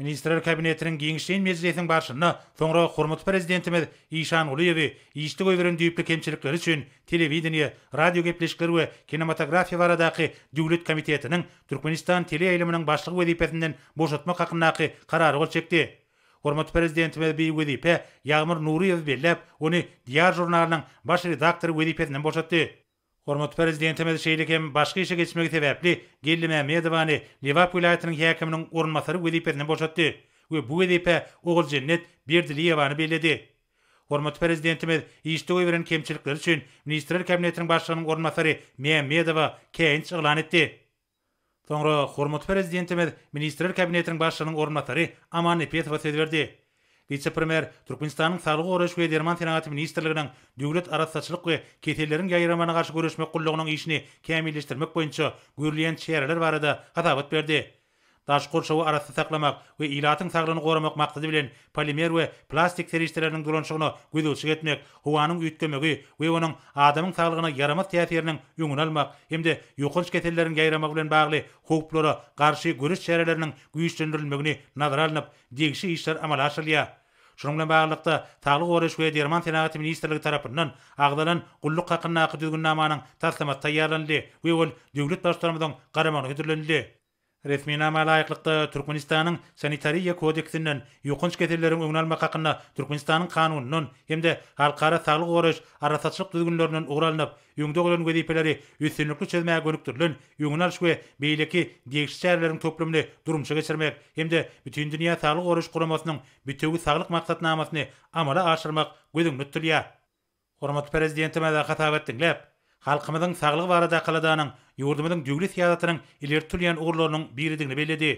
Ministrler Kabinetiniň giňişleýän mejlisiniň başlygyna soňra hormatly prezidentimiz Ýşan Uliýewi iýişli goýberen düýpli kemçilikleri üçin telewizioniýa, radio gepleşikleri we kinematografiýa baradaky döwlet komitetiniň Türkmenistan teleýylymynyň başlygy wezipesinden boşatmak hakyndaky karary gol çekdi. Hormatly prezidentimiz bu wezipe Ýagmyr Nuriýew belläp, ony Diyar jurnalynyň baş redaktory wezipesinden boşatdy. Hormatly prezidentimiz şeýlekem başga işe geçmegi sebäpli Gelli Mehmedowany Liwap vilayatynyň häkiminiň ornmasary wezipesinden boşatdy we bu wezipe Ogul Cennet Berdiliýewany belledi. Hormatly prezidentimiz iýişde goýberen kemçilikler üçin Ministrler Kabinetiniň başlygynyň ornmasary Mehmedowa keňç ýylan etdi. Soňra hormatly prezidentimiz Ministrler Kabinetiniň başlygynyň ornmasary Aman Epetowa söz berdi. Vice-premier Türkmenistanyň Saglyk goraş we derman senaty ministrliginiň döwlet arassaçylyk we ketellerin gaýramana garşy görüşmek gullugynyň işini kämilleşdirmek boýunça görülen çäreler barada hatabat berdi. Daş gorşawy arasy saklamak we ilatyň saglygyny goramak maksady bilen polimer we plastik serişleriniň duranşygyny gözüçük etmek, howanyň üýtgemegi we onuň adamyň saglygyna yaramaz täsiriniň ýöňüne almak hem-de ýokunç ketelleriň gaýramagy bilen bagly howplara garşy görüş çäreleriniň güýçlendirilmegini nazara alynıp degişli işler amala aşyrylýar. Şunun bilen baglanykda Saglyk goraş we derman senaty ministrligi tarapyndan agdalan gulluk hakyndaky düzgünnamanyň taslamaty taýýarlandy we ol döwlet başlarymyzyň garamagyna götürilendi. Resmi nama laýyklykda Türkmenistanyň sanitariýa kodeksinden ýokunç ketelleriň öňüne almak hakynda Türkmenistanyň kanunynyň hem-de halkara saglyk goraş arasatçylyk düzgünlerinden ugralanyp, ýöňde bolan wezipeleri üstünlikli çözmäge gönükdirilen ýöňüne alş we beýleki degişli çäreleriň toplumyny durmuşa geçirmek hem-de bütün dünýä saglyk goraş guramasynyň bütegi saglyk maksatnamasyny amala aşyrmak göz öňüne tutulýar. Hormatly prezidentime de hatabat diňläp, halkymyzyň saglygy barada kaladanyň ýurdumyzyň döwlet syýasatynyň ileri tutulýan ugrlarynyň biridigini belledi.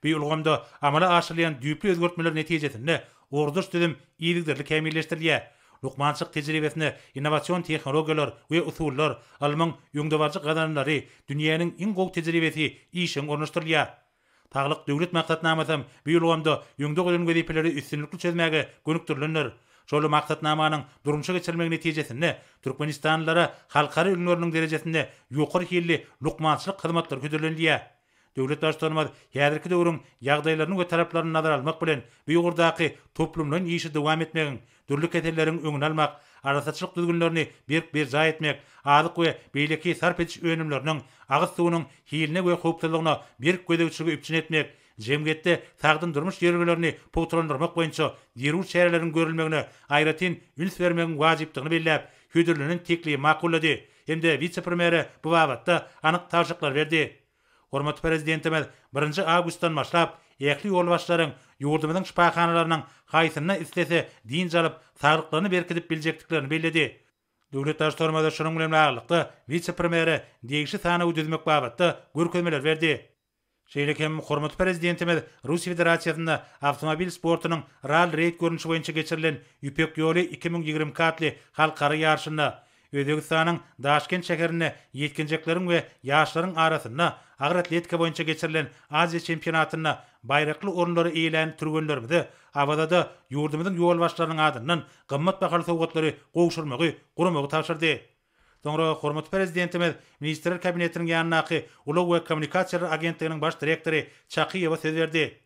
Bu ýolgamda amala aşyrylýan düýpli özgertmeler netijesinde orduş düzüm iýlikdirli kämilleşdirilýär. Lukmançyk tejribesine innowasion tehnologiýalar we usullar, almaň ýöňdebarjyk gadanlary, dünýäniň iň gowy tejribesi işin ornaşdyrylýar. Taglyk döwlet maksatnamasam bu ýolgamda ýöňde golan wezipeleri üstünlikli çözmäge gönükdirilenler. Şol maksatnamanyň durmuşa geçirilmegi netijesinde Türkmenistanlylara halkary ünlöriniň derejesinde ýokary hilli lukmançylyk hyzmatlary güdürilýär. Döwlet başçylaryň häzirki döwrüň ýagdaýlaryny we taraplaryny nazara almak bilen bu ýurdaky toplumlaryň işi dowam etmegin, dürli keteleriň öňüni almak, arasaçylyk düzgünlerini bir jaý etmek, adyk we beýleki sarp etiş önümleriniň agyz suwunyň hiline we howpsuzlygyna bir gödegçiligi üpçün etmek, jemgyýetde tagdyn durmuş ýergelerini powtrandyrmak boýunça ýerul şäherleriň görülmegine aýratyn üns bermegin wajypdygyny belläp, hödürlenen tekli makullady. Hemde vice-premieri bu babatda anyk taşyklar berdi. Hormatly prezidentimiz 1 awgustdan başlap ähli ýol başlaryň ýurdumyzyň şipahanalarynyň haýsyna istese din jalyp saglyklaryny berkidip biljekdiklerini belledi. Döwlet başçylarymyza şonuň bilen baglykda vice-premieri degişi sany ödüzmek babatda görkezmeler berdi. Şeýlekem hormatly prezidentimiz Russiýa Federasiýasynda awtomobil sportunyň rally reýt görünüşi boýunça geçirilen Ýüpek ýoly 2024 halkary ýarşynda Özbegistanyň Daşkent şäherine ýetkinjekleriň we ýaşlaryň arasynda agyr atletika boýunça geçirilen Aziýa çempionatyna baýrakly orunlary eýlen türgenlerimizi awada ýurdumyzyň ýol başlarynyň adyndan gymmat bahaly sowgatlary gowşurmagy, guramagy tapşyrdy. Soňra hormatly prezidentimiz Ministrler Kabinetiniň ýanynaky Ulag we Kommunikasiýalar Agentliginiň baş direktori Çakyýewa söz berdi.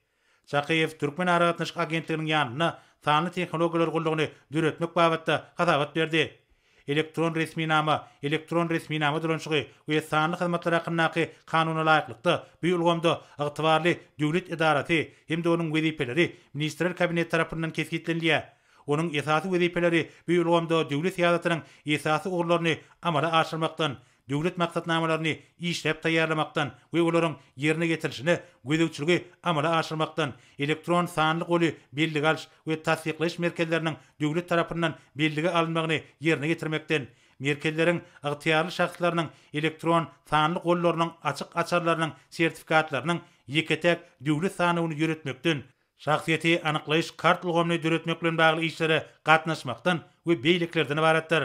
Çakyýew Türkmen Aragatnaşyk Agentliginiň ýanyna sanly tehnologiýalar gullugyny düretmek babatda hasabat berdi. Elektron resmi nama durançygy we sanly hyzmatlar hakkyndaky kanuny laýyklykda bu ýolgamda ygtybarly döwlet idarasy hem de onuň wezipeleri Ministrler Kabineti tarapyndan kesgitlenýär. Onuň esasy wezipeleri bu ýolgamda döwlet syýasatynyň esasy ugurlaryny amala aşyrmakdan, döwlet maksatnamalaryny işlep taýýarlamakdan we olaryň ýerine getirilişini gödegçiligi amala aşyrmakdan, elektron sanly goly belli alş we tasdiklaş merkezleriniň döwlet tarapyndan belligi alınmagyny ýerine getirmekden, merkezleriň ygtyýarly şahslarynyň elektron sanly gollarynyň açyk açarlarynyň sertifikatlarynyň ýeketek döwlet sanyny ýöretmekden, şahsiýeti anyklaýyş kart ulgamyny düretmek bilen bagly işlere gatnaşmakdan we beýliklerden ibaretdir.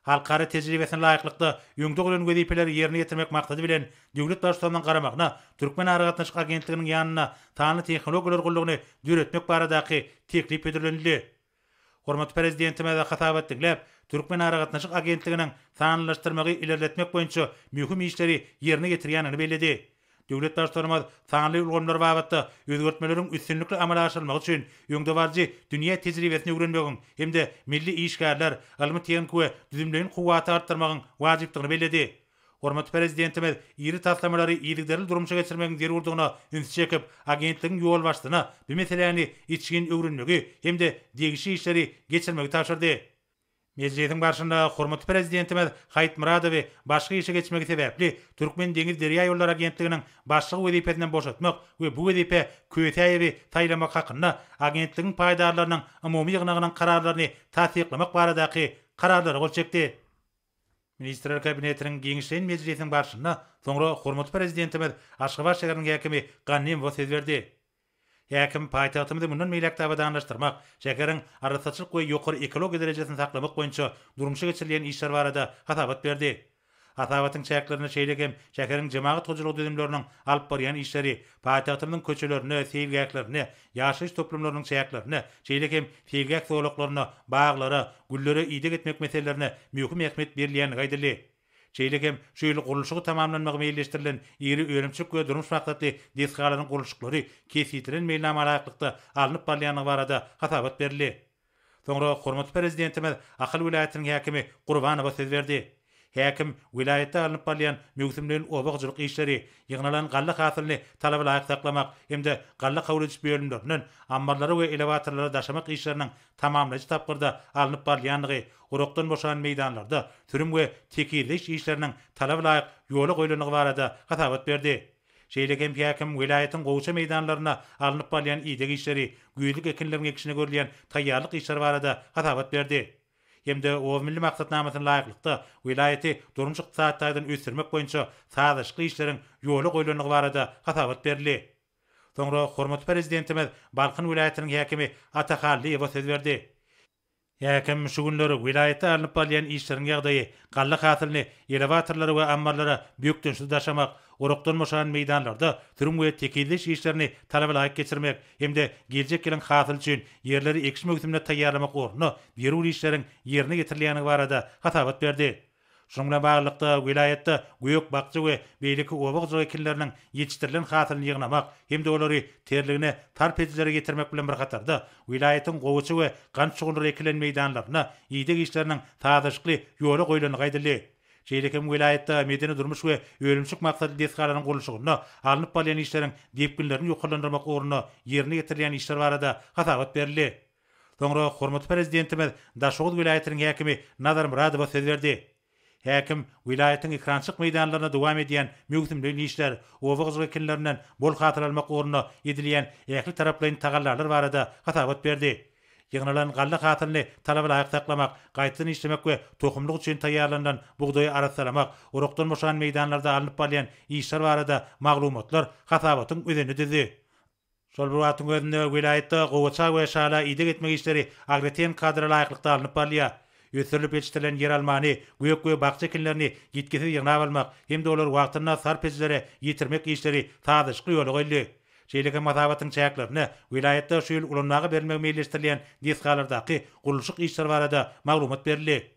Halkary tejribesine laýyklykda ýöňde golan wezipeleri ýerine getirmek maksady bilen döwlet başçylarynyň garamagyna Türkmen Aragatnaşyk Agentliginiň ýanyna tanly tehnologiýalar gullugyny düretmek baradaky teklip edirildi. Hormatly prezidentimiz hasabat diňläp, Türkmen Aragatnaşyk Agentliginiň sanlylaşdyrmagy ilerletmek boýunça mühim işleri ýerine getirýänini belledi. Döwlet başçylarymyz sanly ulgamlar babatda özgertmeleriň üstünlikli amala aşyrylmagy üçin ýöňde barjy dünýä tejribesini öwrenmegin hemde milli işgärler, almy teňki we düzümleýin kuwaty artdyrmagyň wajypdygyny belledi. Hormatly prezidentimiz ýeri taslamalary ýylyderli durmuşa geçirmegiň zerurdygyna üns çekip agentligiň ýol başlygyna bu meseleni içgin öwrenmegi hemde degişi işleri geçirmegi tapşyrdy. Meclisiň barşynda hormatly prezidentimiz Haýat Muradowy başga işe geçmegi sebäpli Türkmen Deňiz Derýa ýollary agentliginiň başlygy wezipesinden boşatmak we bu wezipe Köýtäýewi taýlamak hakynda agentligiň paýdarlarynyň umumy ýygnagynyň kararlaryny tasdiklamak baradaky kararlary gol çekdi. Ministrler Kabinetiniň Giňişleýän Meclisiň barşynda soňra hormatly prezidentimiz Aşgabat şäheriniň häkimi Gannem söz berdi. Häkim paýtagtymyzy mundan meýlekde abadanlaşdyrmak, şäheriň arasaçylyk we ýokary ekologiýa derejesini saklamak boýunça durmuşa geçirilen işler barada hasabat berdi. Hasabatyň çäklerini şeýlegem şäheriň jemaat hojalygy düzümleriniň alyp barýan işleri, paýtagtymyň köçelerini, seýilgäklerini, ýaşaýyş toplumlarynyň çäklerini, şeýlegem seýilgäk soğuklaryny, baglara, güllere ýydyk etmek meselelerini mühim ähmiýet berilýän gaýdyly. Şeýlegem şeýle gurulşygy tamamlanmagy meýilleşdirilen ýeri öýrümçük we durmuş maksatly deskalaryň gurulşyklary kesitilen meýlnamalaýaklykda alınıp barýanyny barada hasabat berildi. Soňra hormatly prezidentimiz Akyl vilayatynyň häkimi Gurbanowa söz berdi. Häkim vilayatda alınıp barýan mögüsümlerin obagçylyk işleri, ýygnalan galla hasylyny talaba laýyk saklamak hemde galla kabul ediş bölümlerinden ambarlary we elevatorlara daşamak işleriniň tamamlaýyş tapgyrda alınıp barýanlygy, urukdan boşan meýdanlarda türüm we tekirleş işleriniň talaba laýyk ýola goýulanyny barada hasabat berdi. Şeýlegem häkim vilayatyň gowça meýdanlaryna alınıp barýan ýygyk işleri, güýlük ekinleriň ekişine görülýän taýýarlyk işler barada hasabat berdi. Hemde o milli maksatnamasyna laýyklykda vilayaty durmuş ykdysadydan ösürmek boýunça sazyşly işleriň ýoly goýulanyny barada hasabat berildi. Soňra hormatly prezidentimiz Balkyn vilayatynyň häkimi Atahallyýewa söz berdi. Häkim şu günleri vilayetde alınıp balyan işlerin ýagdaýy, galla hasylyny elevatorlara we ambarlara büýükdensiz daşamak, orokdan boşan meýdanlarda türüm we tekilliş işlerini talabalaýyk geçirmek hemde geljek ýylyň hasy üçin ýerleri ekşi mögtümine taýýarlamak ornuny berүү işleriň ýerine getirilýäni barada hatabat berdi. Şununla bağlılıkta vilayette güýük bakçy we beýleki obak joýkilleriniň ýetişdirilen hasylyny ýygnamak hemde olary terligine tarpejlere getirmek bilen bir hatarda vilayetin gowuçy we gant şugulary ekilen meýdanlaryna ýygyk işleriniň taýdaşykly ýoly goýulyny gaýdyldy. Şeýlekem vilayette medeni durmuş we ölümçük maksatly desgalaryň gurulşygyna alınıp balyan işleriň depkinlerini ýokalandyrmak ornuny ýerine getirilýän işler barada hatabat berildi. Soňra hormatly prezidentimiz Daşoğul vilayetiniň häkimi Nazar Muradow söz berdi. Häkim vilayetin ekrançyk meýdanlaryna dowam edýän mögtümli işler, obak joýkillerinden bol hatyr almak ornuny edilýän ähli taraplaryň tagallarlar barada hatabat berdi. Ýygnalan galla hatyryny talabalaýyk taklamak, gaýtadan işlemek we tohumlyk üçin taýýarlanan bugdaýy aratsalamak, orokdan boşan meýdanlarda alınıp balyan işler barada maglumatlar hatabatyň özüni dizi. Şol bir wagtyň özünde vilayetde gowça we şala ýygyk etmek işleri agreten kadra laýyklykda alınıp balýar. Ösürlüp yetiştirilen yer almany, güýük we bakça ekinlerini ýetkizip ýygnap almak, hemde olar wagtyna sarp etjilere ýetirmek işleri taýdaşykly ýoly goýuldy. Şeýleki masabatyň çäklerini vilayetde şu ýyl ulanmagy bermek meýilleşdirilýän desgalardaky gurulşyk işler barada maglumat berildi.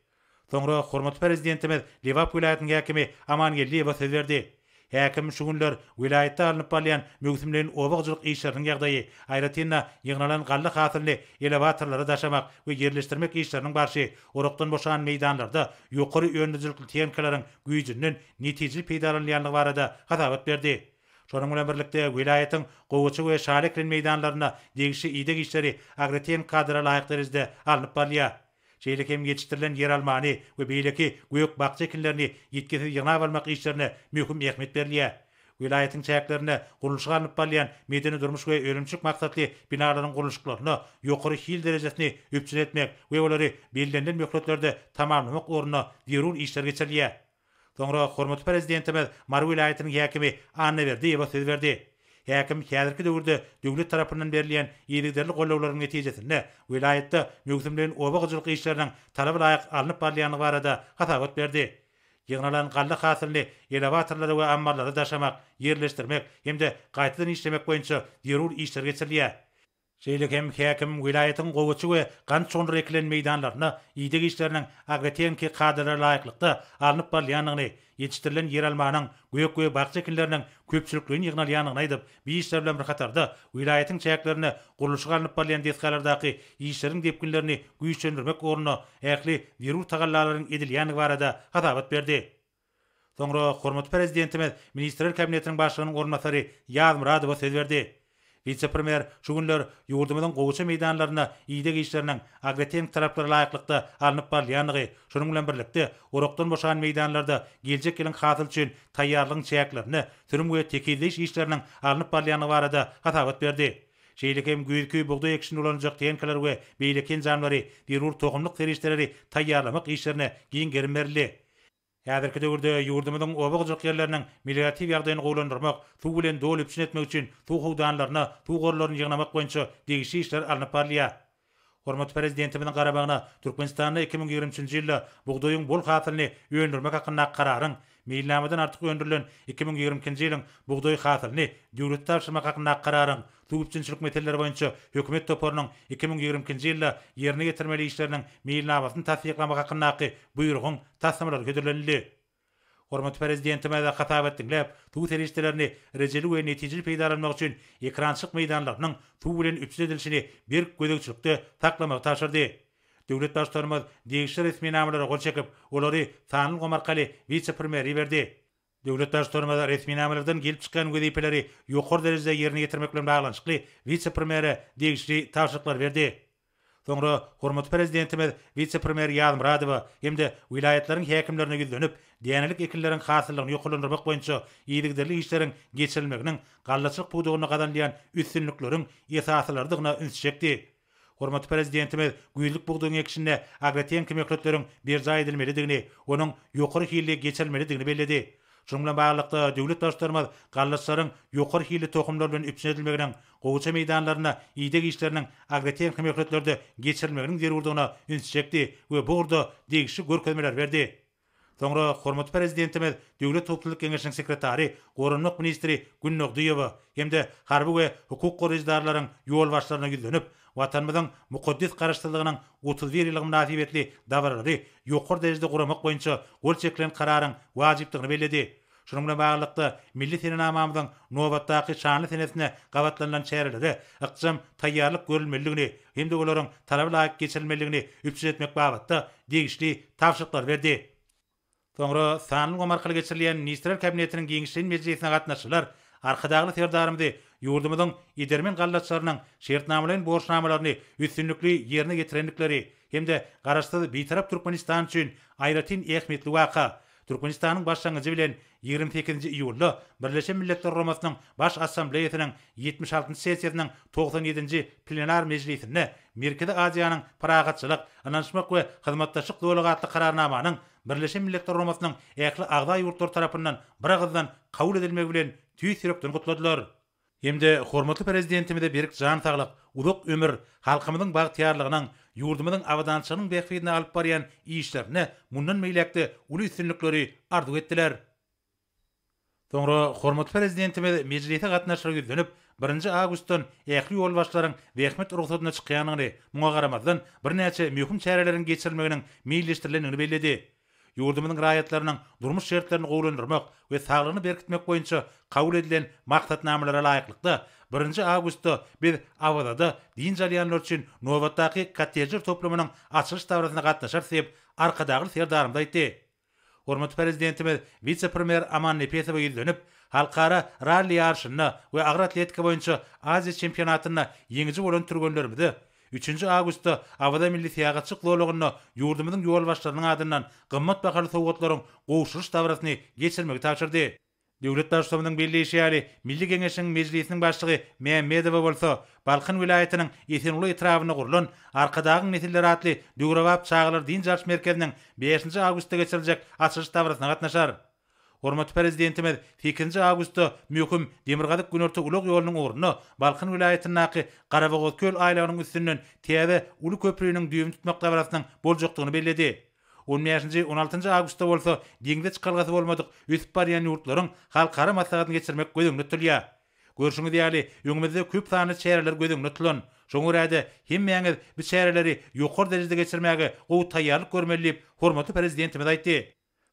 Soňra hormatly prezidentimiz Lewap vilayetiniň häkimi Amangelliýew söz berdi. Häkim şu günler vilayetde alınıp balyan mögtümleriň obakjylyk işleriniň ýagdaýy, aýratynda ýygnalan galla hasylyny elevatorlara daşamak we ýerleşdirmek işleriniň barşy orokdan boşan meýdanlarda ýokary ýönlüjilikli tehnikalaryň güýjünden netijeli peýdalanýanlygy barada hatabat berdi. Şonuň bilen birlikde vilayetiň gowuçy we şareklen meýdanlaryna degişi ýygyk işleri agreten kadra laýyk derejede alınıp balýar. Şeýlekem ýetişdirilen yer almany we beýleki güýük bakça ekinlerini ýetkizip ýygnap almak işlerine möhüm ähmiýet berilýär. Vilayetiň çäklerine gurulşyga alınıp balyan medeni durmuş we ölümçük maksatly binalaryň gurulşyklaryny ýokary hil derejesini üpçün etmek we olary belirlenen möhletlerde tamamlamak ornuny derun işler geçirilýär. Soňra hormatly prezidentimiz Mar vilayetiniň häkimi Anna Berdiýew söz berdi. Häkim häzirki döwürde döwlet tarapyndan berilýän ýerlikderli gollawlaryň netijesinde vilayetde mögtümleriň obakjylyk işleriniň talaby laýyk alınıp barýany barada hatabat berdi. Ýygnalan galla hasylyny elevatorlara we ambarlara daşamak, ýerleşdirmek hemde gaýtadan işlemek boýunça derul işler geçirilýär. Şeýlekem häkim vilayetiň gowuçy we gant şonry ekilen meýdanlaryna ýygyk işleriniň agretenki kadra laýyklykda alınıp barýanyny, ýetişdirilen yer almanyň güýük we bakça ekinleriniň köpçülikligiň ýygnalýanyny aýdyp, bu işler bilen bir hatarda vilayetiň çäklerini gurulşyga alınıp barýan desgalardaky işleriň depkinlerini güýçlendirmek ornuny ähli derul tagallalaryň edilýäni barada hatabat berdi. Soňra hormatly prezidentimiz Ministrler Kabinetiniň başlygynyň ornatary Ýaz Muradow söz berdi. Vice-premier şu günler ýurdumyzyň gowuça meýdanlaryna ýygyk işleriniň agreten taraplara laýyklykda alınıp barýanyny, şonuň bilen birlikde orokdan boşan meýdanlarda geljek ýylyň hasyl üçin taýýarlygyň çäklerini, türüm we tekilliş işleriniň alınıp barýanyny barada hatabat berdi. Şeýlekem güýdüki bugdaý ekşini ulanjak tehnikalar we beýleki janwary derur tohumlyk terişleri taýýarlamak işlerine giň gerim berildi. Häzirki döwürde ýurdumyzyň obakjylyk ýerleriniň meliorativ ýagdaýyny gowlandyrmak, suw bilen dolu üpçün etmek üçin suw howdanlaryna, suw gorlaryny ýygnamak boýunça degişi işler alınıp barýar. Hormatly prezidentimiziň garabagyna Türkmenistanda 2020-nji ýylda bugdaýyň bol hasylyny öndürmek hakynda kararyň meýilnamadan artyk öndürilen 2020-nji ýylyň bugdaý hasylyny döwlet tapşyrmak hakynda kararyň suwupçynçylyk meselleri boýunça hökümet toparynyň 2020-nji ýylda ýerine getirmeli işleriniň meýilnamasyny tasdiklamak hakyndaky buýrugyň tasdimlary götürildi. Hormatly prezidentimiz hatabat dinläp, bu terişlerini rejeli we netijeli peýdalanmak üçin ekrançyk meýdanlarynyň suw bilen üpçün edilişini bir gözegçilikde taklamak taşyrdy. Döwlet başlarymyz degişli resmi namalary gol çekip, olary Sanul Gomarkaly vice-premieri berdi. Döwlet başlarymyz resmi namalardan gelip çykan gözepeleri ýokary derejede ýerine getirmek bilen baglanyşykly vice-premieri degişli taşdyklar berdi. Soňra hormatly prezidentimiz vice-premier Ýaz Muradow hemde vilayetleriň häkimlerine ýüzlenip, diýenilik ekinleriň hasylygyny ýokalandyrmak boýunça ýygyderli işleriň geçirilmeginiň gallaçylyk pudugyny gadanlaýan üstünlikleriň esaslarydygyna ünsçekdi. Hormatly prezidentimiz güýlük bugdaýyň ekşinde agreten kömekleriň bir jaý edilmelidigini, onuň ýokary hilli geçirilmelidigini bellädi. Şunun bilen baglanykda döwlet başlarymyz gallatlaryň ýokary hili tohumlar bilen üpsün edilmeginiň goýça meýdanlaryna ýydyk işleriniň agrotem hemýetlerde geçirilmeginiň zerurdygyna ünsçekdi we bu urda degişli görkezmeler berdi. Soňra hormatly prezidentimiz Döwlet Hukuk Kengeşiniň sekretary, Gorunluk ministri Günnok Duýewa hemde harby we hukuk goraýjylaryň ýol başlaryna ýüzlenip, watanymyzyň muqaddes garaşdyrlygynyň 31 ýylyk münasibetli davrary ýokary derejede guramak boýunça ölçeklen kararyň wajypdygyny bellädi. Şunun bilen baglykda milli senamamyzyň nobatdaky şanly senesine gawatlanan çäreleri ykjam taýýarlyk görülmeligini hemde olaryň talaby laýyk geçirilmeligini üpsün etmek babatda degişli tapşyryklar berdi. Soňra sanly markaly geçirilýän Ministrler Kabinetiniň giňişli mejlisine gatnaşylar arkadagy serdarymdy ýurdumyzyň edermen gallatçylarynyň şertnamalaryň borçnamalaryny üstünlikli ýerine getirenlikleri hemde garaşsyz beýtarap Türkmenistan üçin aýratyn ähmetli waka. Türkmenistanyň başlangyjy bilen 28-nji iýulda Birleşen Milletler Guramasynyň Baş Assambleýasynyň 76-njy sessiýasynyň 97-nji plenar mejlisinde Merkezi Aziýanyň paragatçylyk, anlaşmak we hyzmatdaşlyk dowlatly kararnamanyň Birleşen Milletler Guramasynyň ähli agda ýurtlary tarapyndan bir agzdan kabul edilmegi bilen tüýsürekden gutladylar. Hemde hormatly prezidentimize berik jan saglyk, uzak ömür halkymyzyň bagtyarlygynyň, ýurdumyzyň awadançylygynyň bähfidine alyp barýan işlerine mundan meýlekde uly üstünlikleri arzu etdiler. Soňra hormatly prezidentimiz mejlise gatnaşyr ýüzlenip 1 awgustdan ähli ýol başlaryň wähmet ruhsatyna çykýanyny, muňa garamazdan bir näçe möhüm çäreleriň geçirilmeginiň meýilleşdirilenini bellädi. Ýurdumyzyň raýatlarynyň durmuş şertlerini gowlandyrmak we saglygyny berkitmek boýunça kabul edilen maksatnamalara laýyklykda 1 awgustda biz Awdada din jarýanlar üçin nobatdaky kottejler toplamynyň açylyş dawrasyna gatnaşar diýip arkadagy serdarymda aýtdy. Hormatly prezidentimiz vice-premier Aman Nepesowa ýüzlenip, halkara rally ýarşyna we agyr atletika boýunça Aziýa çempionatyna ýeňiji bolan türgenlerimizi 3 awgustda Awda milli syýagatçy klublaryna ýurdumyzyň ýol başlarynyň adyndan gymmat bahaly sowgatlaryň gowşuruş dawrasyny geçirmegi tapşyrdy. Döwlet başçylygynyn belleşýäri Milli Geňeşiň mejlisiniň başlygy Mehmedowa bolsa, Balkyn vilayetiniň Esenulu etrawyna gurulan arkadagy nesilleri atly Döwrewap çağlar din jarş merkeziniň 5 awgustda geçiriljek açylyş dawrasyna gatnaşar. Hormatly prezidentimiz 2 awgustda möhüm Demirgazyk Günerti ulug ýolunyň ornuny Balkyn vilayetiniň Garabağ köl aýlagynyň üstünden täze uly köprüýüniň düýüm tutmak dawrasynyň boljakdygyny bellädi. 16 awgustda bolsa diňde çykalgasy bolmadyk üsüp barýan ýurtlaryň halkara maslahatyny geçirmek gözüňde tutulýar. Görüşüňiz ýaly öňümizde köp sany çäreler gözüňde tutulan. Şoňa görä hemmeňiz bu çäreleri ýokary derejede geçirmäge gowy taýýarlyk görmeli diýip hormatly prezidentimiz aýtdy.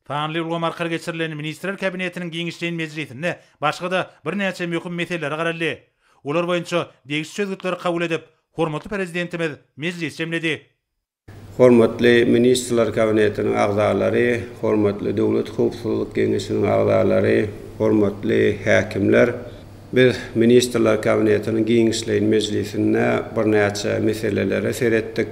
Sanly ulgam arkaly geçirilen Ministrler Kabinetiniň giňişli mejlisinde başga da bir näçe möhüm meseleler garaldy. Olar boýunça degişli sözgütleri kabul edip hormatly prezidentimiz mejlis jemledi. Hormatly Ministrler Kabinetiniň agzalary, hormatly Döwlet Hukuk Kengeşiniň agzalary, hormatly häkimler, biz Ministrler Kabinetiniň giňişli mejlisinde bir näçe meselelere seretdik.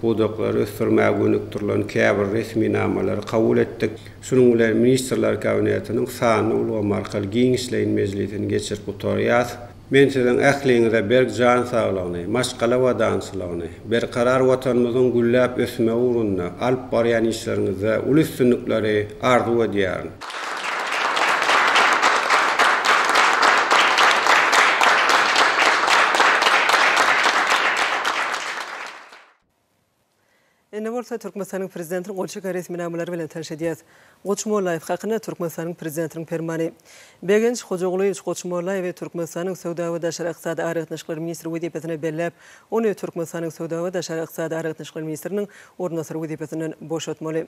Bu doklary ösürmäge gönükdirilen käbir resmi namalary kabul etdik. Şunuň bilen Ministrler Kabinetiniň sany ulgam arkaly giňişli mejlisini geçirip oturýar. Men sizin ähliňize berk jan saglygyny, maşgala wadançylygyny, berkarar watanymyzyň gülläp ösme uğrunda alyp barýan işleriňizde uly üstünlikleri arzu edýär. Ne bolsa Türkmenistanyň prezidentiniň golçak resmi namalary bilen tanşydýas. Goçmollaýew hakyna Türkmenistanyň prezidentiniň fermany. Begenç Hojagly Goçmollaýew we Türkmenistanyň Sowda we Daşary ykdysady aragatnaşyklary ministri wezipetine belläp, ony Türkmenistanyň Sowda we Daşary ykdysady aragatnaşyklary ministriniň ornasary wezipetinden boşatmaly.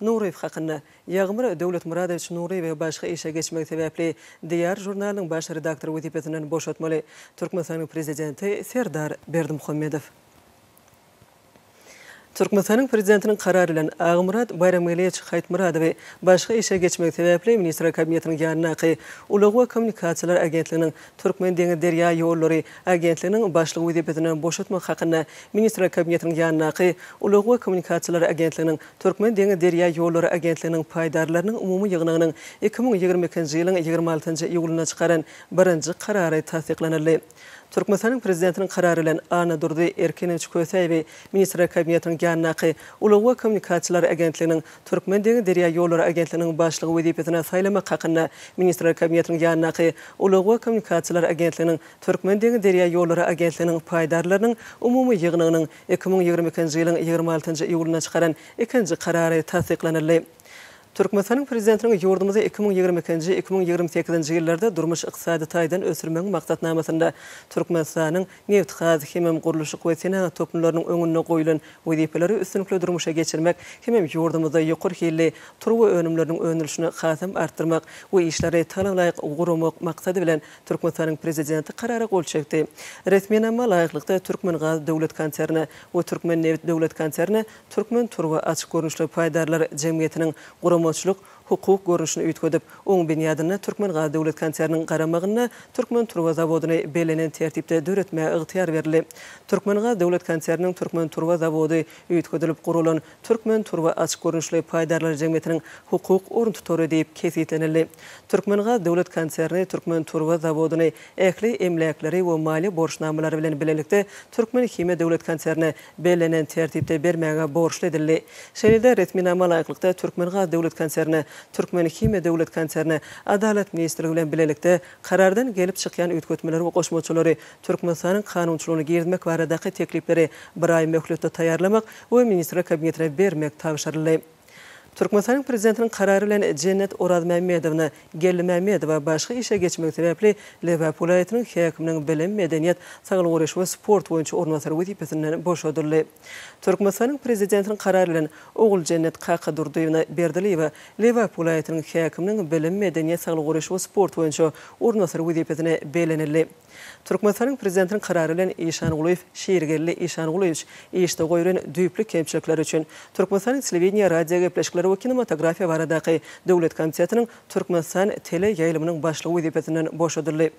Nureýew hakyna Ýagmyr Döwlet Muradowich Nureýew başga işe geçmek sebäpli Diyar jurnalynyň baş redaktory wezipetinden boşatmaly. Türkmenistanyň prezidenti Serdar Berdimuhammedow. Türkmenistanyň prezidentiniň karary bilen Agmurad Bayramgaliýew Haýtmuradow başga işe geçmek sebäpli Ministrler Kabinetiniň ýanynaky Ulug we Kommunikasiýalar Agentliginiň Türkmen deňiz derýa ýollary agentliginiň başlygy wezipetinden boşatmak hakyna Ministrler Kabinetiniň ýanynaky Ulug we Kommunikasiýalar Agentliginiň Türkmen deňiz derýa ýollary agentliginiň paýdarlarynyň umumy ýygynynyň 2022-nji ýylyň 26-njy iýulyna çykaran birinji karary tasdiklanyldy. Türkmenistan'ın prezidentinin kararı ile Ana Durdu Erkinewç Köseýew Ministrler Kabinetinin ýanynaky Ulugy Kommunikasiýalar Agentliginiň Türkmen deňi derýa ýollary agentliginiň başlygy wezipetine saýlamak hakynda Ministrler Kabinetinin ýanynaky Ulugy Kommunikasiýalar Agentliginiň Türkmen deňi derýa ýollary agentliginiň paýdarlarynyň umumy ýygynynyň 2022-nji ýylyň 26-njy iýulyna çykaran ikinji karary tasdiklanyldy. Türkmenistan'ın prezidentinin yurdumuzda 2022-2028 yıllarda durmuş iqtisadi taýdan ösürmeň maksatnamasynda Türkmenistan'ın neft gazy hemem guruluşy we sena toplumlarynyň öňüne goýulan wezipeleri üstünlikle durmuşa geçirmek hemem yurdumuzda ýokary hilli turwa önümleriniň önülüşini hasam artdyrmak we işleri talaýyk gurmak maksady bilen Türkmenistan'ın prezidenti karara gol çekdi. Resmiýetname laýyklykda Türkmen Gaz döwlet konserni we Türkmen Neft döwlet konserni Türkmen turwa açyk görnüşli paýdarlar jemgyýetiniň guramaçlyk hukuk görüşüni üýtgedip, oň binýadyna Türkmen Gaz döwlet konserniň garamagyna Türkmen turwa zawodyny belenen tertipde döretmäge ygtyýar berildi. Türkmen Gaz döwlet konserniň Türkmen turwa zawody üýtgedilip gurulan Türkmen turwa açyk görnüşli paýdarlar jemgyýetiniň hukuk orun tutary diýip kesitlenildi. Türkmen Gaz döwlet konserni Türkmen turwa zawodyny ähli emlakleri we mali borçnamalary bilen bilelikde Türkmen Hime döwlet konserni belenen tertipde bermäge borçly edildi. Şeýle resmiýetname laýyklykda Türkmen Gaz döwlet konserni Türkmen Hime döwlet konserni Adalet ministrligi bilen bilelikde karardan gelip çykýan üýtgetmeleri we goşmaçylary Türkmenistanyň kanunçylygyny girdmek baradaky teklipleri bir ay möhletde taýýarlamak we ministrler kabinetine bermek tapşyryldy. Türkmenistan'ın prezidentinin kararı ile Cennet Orad Mehmedowna Gelli Mehmedowa başga işe geçmek sebäpli Lewap vilayatynyň häkiminiň bilim, medeniýet, saglyk guraş we sport boýunça ornatary wezipesinden boşadyldy. Türkmenistan'ın prezidentinin kararı ile Ogul Cennet Kaka Durduýew Berdiliýew Lewap vilayatynyň häkiminiň bilim, medeniýet, saglyk guraş we sport boýunça ornatary wezipesine belenildi. Türkmenistan'ın prezidentinin kararı ile Işangulyýew Şeýirgelli Işangulyýew işde goýulan düýpli kemçilikler üçin Türkmenistan'ın telewiziýa, radio gepleşikleri we kinematografiýa baradaky döwlet komitetiniň Türkmenistan tele ýaýlymynyň başlygy wezipesinden boşadyldy.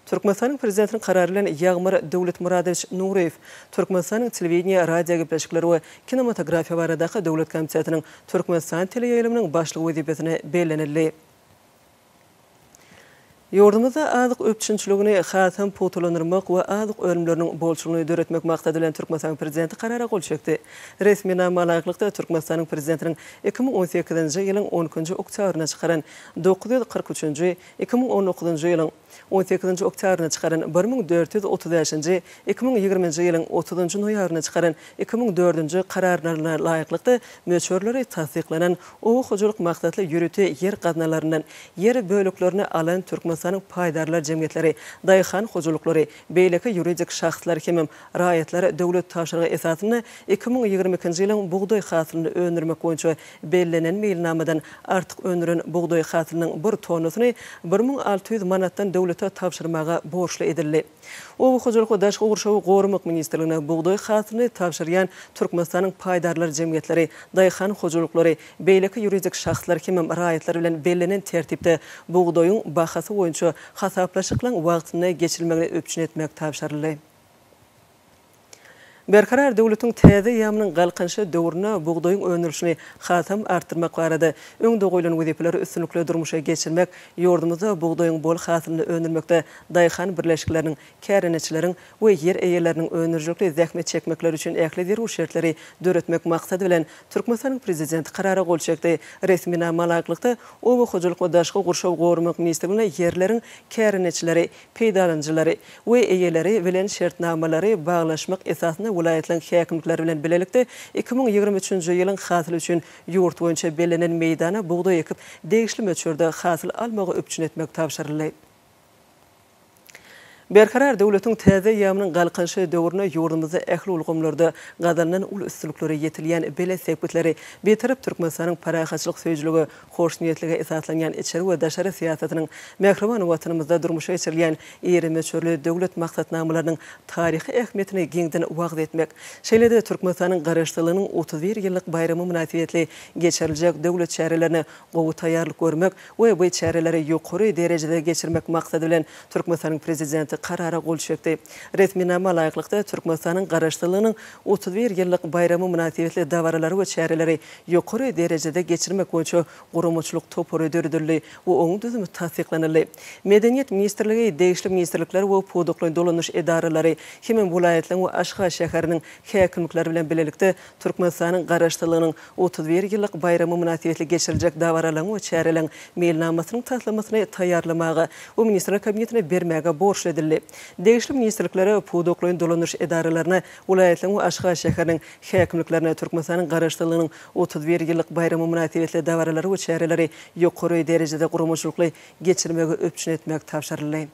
Türkmenistan'ın prezidentinin kararı ile Ýagmyr Döwletmuradowyç Nureýew Türkmenistan'ın telewiziýa, radio gepleşikleri we kinematografiýa baradaky döwlet komitetiniň Türkmenistan tele ýaýlymynyň başlygy wezipesine belenildi. Yurdumuzda azyk öpçünçiligini hasam potulandyrmak we azyk ölümleriniň bolçulugyny döretmek maksady bilen Türkmenistan prezidenti karara gol çekdi. Resmiýetname laýyklykda Türkmenistanyň prezidentiniň 2018-nji ýylyň 12-nji oktýabryna çykaran 943-nji 2019-njy ýylyň 18-nji oktýabryna çykaran 1435-nji 2020-nji ýylyň 30-njy noýabryna çykaran 2004-nji kararlaryna laýyklykda möçörleri tasdiklanan o hojulyk maksatly ýürüti ýer gaznalarynyň ýer bölüklerini alan Türkmenistan'ın paýdarlar jemgyýetleri, daýhan hojulyklary, beýleki ýuridik şahslar hemem raýatlar döwlet taşyrygy esasyna 2022-nji ýylyň buğdoý hasylyny öndürmek boýunça bellänen meýilnamadan artyk öndüren buğdoý hasylynyň 1 tonusyny 1600 manatdan döwlete tapşyrmaga borçly edildi. O hojulyk daşky gurşawy gorumak ministrligine buğdoý hasylyny tapşyrýan Türkmenistanyň paýdarlar jemgyýetleri, daýhan hojulyklary, beýleki ýuridik şahslar hemem raýatlar bilen bellänen tertipde buğdoýyň bahasy boýunça hasaplaşyklan wagtyny geçirilmegine öpçün etmek tapşyryldy. Berkarar döwletiň täze ýamynyň galkynşy döwrüne buğdoýyň öňürüşini hasam artdyrmak barada öňde goýulan wezipeleri üstünlikle durmuşa geçirmek, ýurdumuzda buğdoýyň bol hasylyny öňürmekde daýhan birleşikleriniň, kärenetçileriň we ýer eýeleriniň öňürjükli zähmet çekmekleri üçin ähli zerur şertleri döretmek maksady bilen Türkmenistanyň prezidenti karara gol çekdi. Resmiýetname laýyklykda o hojulyk we daşky gurşaw gorumak ministrligine ýerleriň kärenetçileri, peýdalanjylary we eýeleri bilen şertnamalary baglaşmak esasyna vilayetlerin häkimlikleri bilen bilelikde 2023-nji ýylyň hasyly üçin ýurt boýunça belenen meýdana buğdoý ekip degişli möçürde hasyl almagy öpçün etmek tapşyryldy. Berkarar döwletiň täze ýamynyň galkynşy döwrüne ýurdumyzda ähli ulgamlarda gazandan ul üstünlikleri ýetilýän bele sepetleri beterip Türkmenistanyň parahaçylyk söýjüligi, hoşniýetligi esaslanýan içeri we daşary siýasatynyň mähriban watynymyzda durmuşa geçirilýän ýeri möçürli döwlet maksatnamalarynyň taryhy ähmiýetini giňden wagt etmek. Şeýlede Türkmenistanyň garaşdylygynyň 31 ýyllyk bayramy münasibetli geçiriljek döwlet çärelerine gowy taýýarlyk görmek we bu çäreleri ýokary derejede geçirmek maksady bilen Türkmenistanyň prezidenti prezidenti karara gol çökdi. Resminama laýyklıkda Türkmenistanyň garaşdyrlygynyň 31 ýyllyk bayramy münasibetli dawaralary we çäreleri ýokary derejede geçirmek boýunça gurumçyluk topory dördürli we oň düzümi tasdiklanyldy. Medeniýet ministrligi, degişli ministrlikler we podukly dolanyş edaralary hemen vilayatlanyň we Aşgabat şäheriniň häkimlikleri bilen bilelikde Türkmenistanyň garaşdyrlygynyň 31 ýyllyk bayramy münasibetli geçiriljek dawaralaryň we çäreleň mailnamasynyň taslamasyny taýýarlamagy we ministrler kabinetine bermäge borçly edildi. Degişli ministrlikleri podukly dolanyş edaralaryna vilayatlaryň we Aşgabat şäheriniň häkimliklerine Türkmenistanyň garaşdyrlygynyň 31 ýyllyk bayramy münasibetli dawaralary we çäreleri ýokary derejede gurumçylykly geçirmegi öpçün etmek tapşyryldy.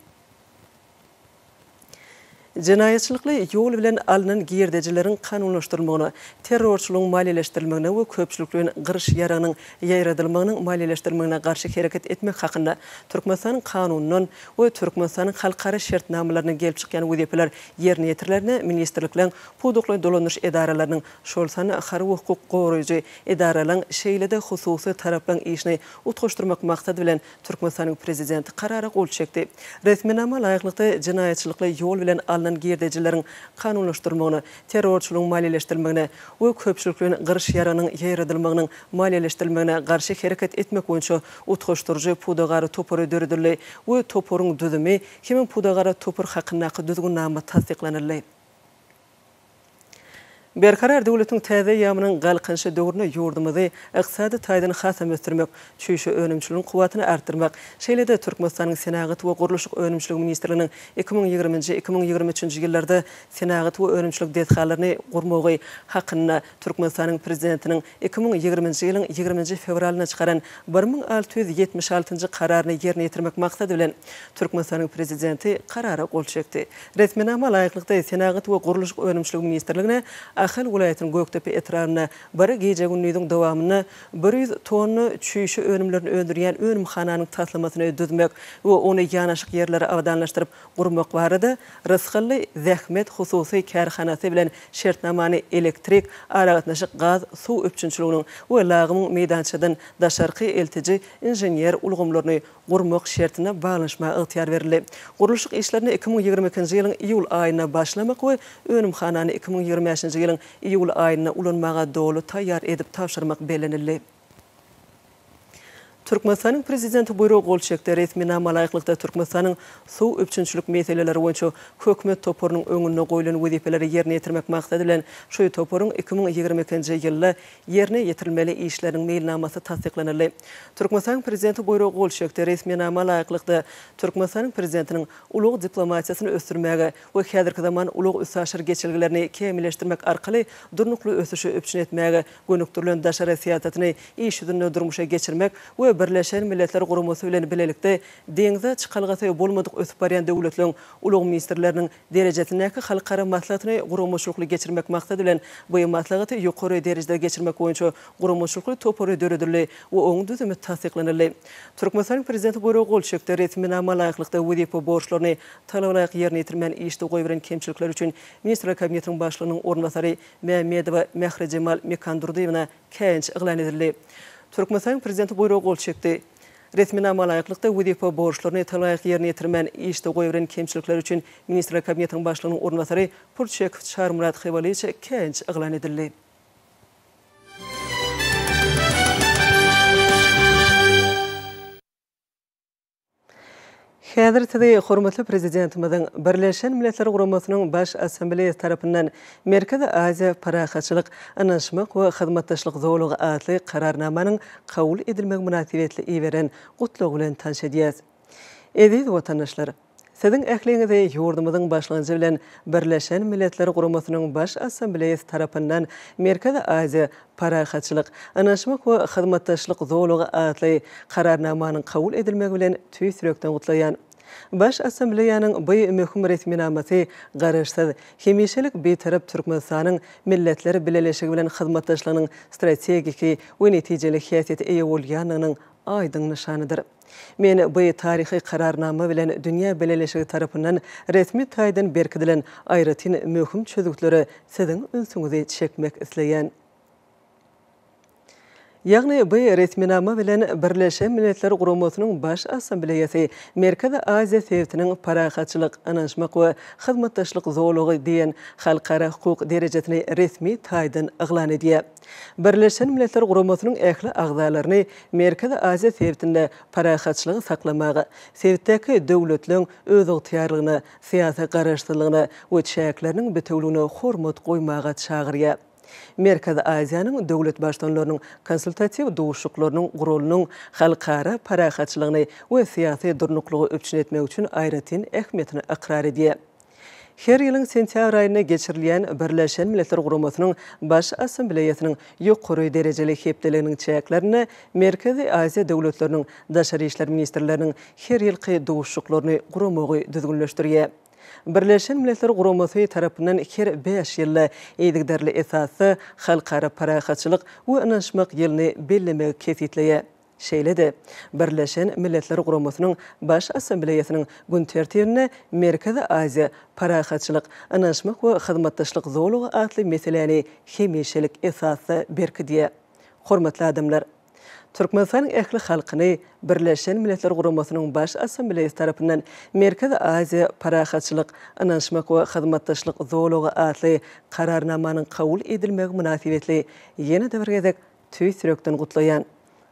Cinayetçilikle yol bilen alınan girdecilerin kanunlaştırılmagyny, terrorçuluğun maliýeleşdirilmegine we köpçülikliğin gyrış yaranyň ýaýradylmagynyň maliýeleşdirilmegine garşy hereket etmek hakynda Türkmenistanyň kanunynyň we Türkmenistanyň halkara şertnamalaryna gelip çykýan wezipler ýerine ýetirlerine ministrlikleň podukly dolanyş edaralarynyň şol sany ahary hukuk goraýjy edaralaryň şeýlede hususy taraplaryň işini utgaşdyrmak maksady bilen Türkmenistanyň prezidenti karara gol çekdi. Resminama laýyklykda cinayetçilikle yol bilen alınan girdecilerin kanunlaştırmagyny, terrorçuluğun maliýeleşdirilmegine we köpçülikliğin gyrış yaranyň ýaýradylmagynyň maliýeleşdirilmegine garşy hereket etmek boýunça utgaşdyrjy pudagary topory dördürli we toporyň düzümi hemen pudagary topor hakyndaky düzgünnama tasdiklanyldy. Berkarar döwletiň täze ýamynyň galkynşy döwrüne ýordamyzy ykdysady taýdan hasam ösdürmek, çüýşi önümçiligiň kuwatyny artdyrmak, şeýlede Türkmenistanyň Senagat we Gurulşyk Önümçiligi ministrliginiň 2020-2023 ýyllarda Senagat we önümçilik detgallaryny gurmagy hakynda Türkmenistanyň prezidentiniň 2020 ýylyň 20 fevralyna çykaran 1676-njy kararyny ýerine ýetirmek maksady bilen Türkmenistanyň prezidenti karara gol çekdi. Resminama laýyklykda Senagat we Gurulşyk Önümçiligi ministrligine Ahal vilayatynyň Göktepe etrawyna biri gece gündüziň dowamyny 100 tonna çüýşi önümlerini öndürýän önümhananyň taslamasyny düzmek we ony ýanaşyk ýerlere awdanlaşdyryp gurmak barada rysgaly zähmet hususy kärhanasy bilen şertnamany elektrik, aragatnaşyk gaz, suw öpçünçiliginiň we lagymyň meýdançadan daşarky eltiji inženýer ulgamlaryny gurmak şertine baglanşma ygtyýar berildi. Gurulşyk işlerini 2022-nji ýylyň iýul aýyna başlamak we önümhanany 2025-nji ýylyň iýul aýyna ulanmaga dolu taýýar edip tapşyrmak belenildi. Türkmenistanyň prezidenti buyruk gol çekdi. Resminama laýyklykda Türkmenistanyň suw öpçünçilik meseleleri boýunça hökümet toporynyň öňüne goýulan wezipeleri ýerine ýetirmek maksady bilen şu toporyň 2022-nji ýylda ýerine ýetirilmeli işleriň mailnamasy tasdiklanyldy. Türkmenistanyň prezidenti buyruk gol çekdi. Resminama laýyklykda Türkmenistanyň prezidentiniň ulug diplomatiýasyny ösdürmäge we häzirki zaman ulug üsaşyr geçilgilerini kemilleşdirmek arkaly durnukly ösüşi öpçün etmäge gönükdirilen daşary siýasatyny iş ýüzüne durmuşa geçirmek we Birleşen Milletler Guramasy bilen bilelikde deňize çykalgasy bolmadyk ösüp barýan döwletleriň ulug ministrleriniň derejesindäki halkara maslahatyny guramaçylykly geçirmek maksady bilen bu maslahaty ýokary derejede geçirmek boýunça guramaçylykly topory döredildi we oň düzümi tasdiklanyldy. Türkmenistanyň prezidenti buyruk gol çekdi. Resminama laýyklykda wezipe borçlaryny talawlaýyk ýerine ýetirmän işde goýulan kemçilikler üçin ministrler kabinetiniň başlygynyň ornbasary Mehmedowa Mehri Cemal Mekandurdiýewiňe käňç eglan edildi. Türkmenistanyň prezidenti buyruk gol çekdi. Resminama laýyklykda wezipe borçlaryny talaýyk ýerine ýetirmän işde goýulan kemçilikler üçin ministrler kabinetiniň başlygynyň ornbasary Purçek Şarmurat Xewaliç käňç eglan edildi. Häzirde hormatly prezidentimiziň Birleşen Milletler Guramasynyň baş assambleýasy tarapyndan Merkezi Aziýa parahatçylyk, anlaşmak we hyzmatdaşlyk zowlugy adly kararnamanyň kabul edilmegi münasibetli iýeren gutlugy bilen tanış edýäs. Aziz watandaşlar, siziň ähliňize ýurdumyzyň başlanjy bilen Birleşen Milletler Guramasynyň baş assambleýasy tarapyndan Merkezi Aziýa parahatçylyk, anlaşmak we hyzmatdaşlyk zowlugy adly kararnamanyň kabul edilmegi bilen tüýsürekden gutlaýan. Baş assambleýanyň bu möhüm resminamasy garaşsyz, hemişelik betarap Türkmenistanyň milletleri bileleşigi bilen hyzmatdaşlygynyň strategiki we netijeli häsiýeti eýe bolýanynyň aýdyň nişanydyr. Men bu tarihi kararnama bilen dünýä bileleşigi tarapyndan resmi taýdan berkidilen aýratyn möhüm çözükleri siziň ünsüňize çekmek isleýän. Ягни bu resminama bilen Birleşen Milletler Guramasynyň baş assambleýasy Merkezi Aziýa Sewitiniň parahatçylyk, ananşmak we hyzmatdaşlyk zowlugy diýen halkara hukuk derejesini resmi taýdan eglan edýär. Birleşen Milletler Guramasynyň ähli agzalaryny Merkezi Aziýa Sewitinde parahatçylygy saklamagy, Sewitdäki döwletleriň öz ygtyarlygyny, syýasy garaşdyrlygyny we çäkleriniň bütünligine hormat goýmaga çagyrýar. Merkezi Aziýanyň döwlet başdanlarynyň konsultatiw duşuklarynyň gurulunyň halkara parahatçylygyny we syýasy durnuklugy öpçün etmek üçin aýratyn ähmiýetini ikrar edýär. Her ýylyň sentýabr aýyna geçirilýän Birleşen Milletler Guramasynyň baş assambleýasynyň ýokary derejeli hepdeliginiň çäklerini Merkezi Aziýa döwletleriniň daşary işler ministrleriniň her ýylky duşuklaryny guramagy düzgünleşdirýär. Birleşen Milletler Guramasy tarapyndan her 5 ýylda eýdigderli esasy halkara parahatçylyk we ananşmak ýylyny bellemek kesitleýär. Şeýle-de Birleşen Milletler Guramasynyň baş assambleýasynyň gün tertibine Merkezi Aziýa parahatçylyk, ananşmak we hyzmatdaşlyk zowlugy atly meseleni hemişelik esasy berkidýär. Hormatly adamlar, Türkmenistanyň ähli halkyny Birleşen Milletler Guramasynyň baş assambleýasy tarapyndan Merkezi Aziýa parahatçylyk, ananşmak we hyzmatdaşlyk zowlugy atly kararnamanyň kabul edilmegi münasibetli ýene-de bir gezek tüýsürekden gutlaýan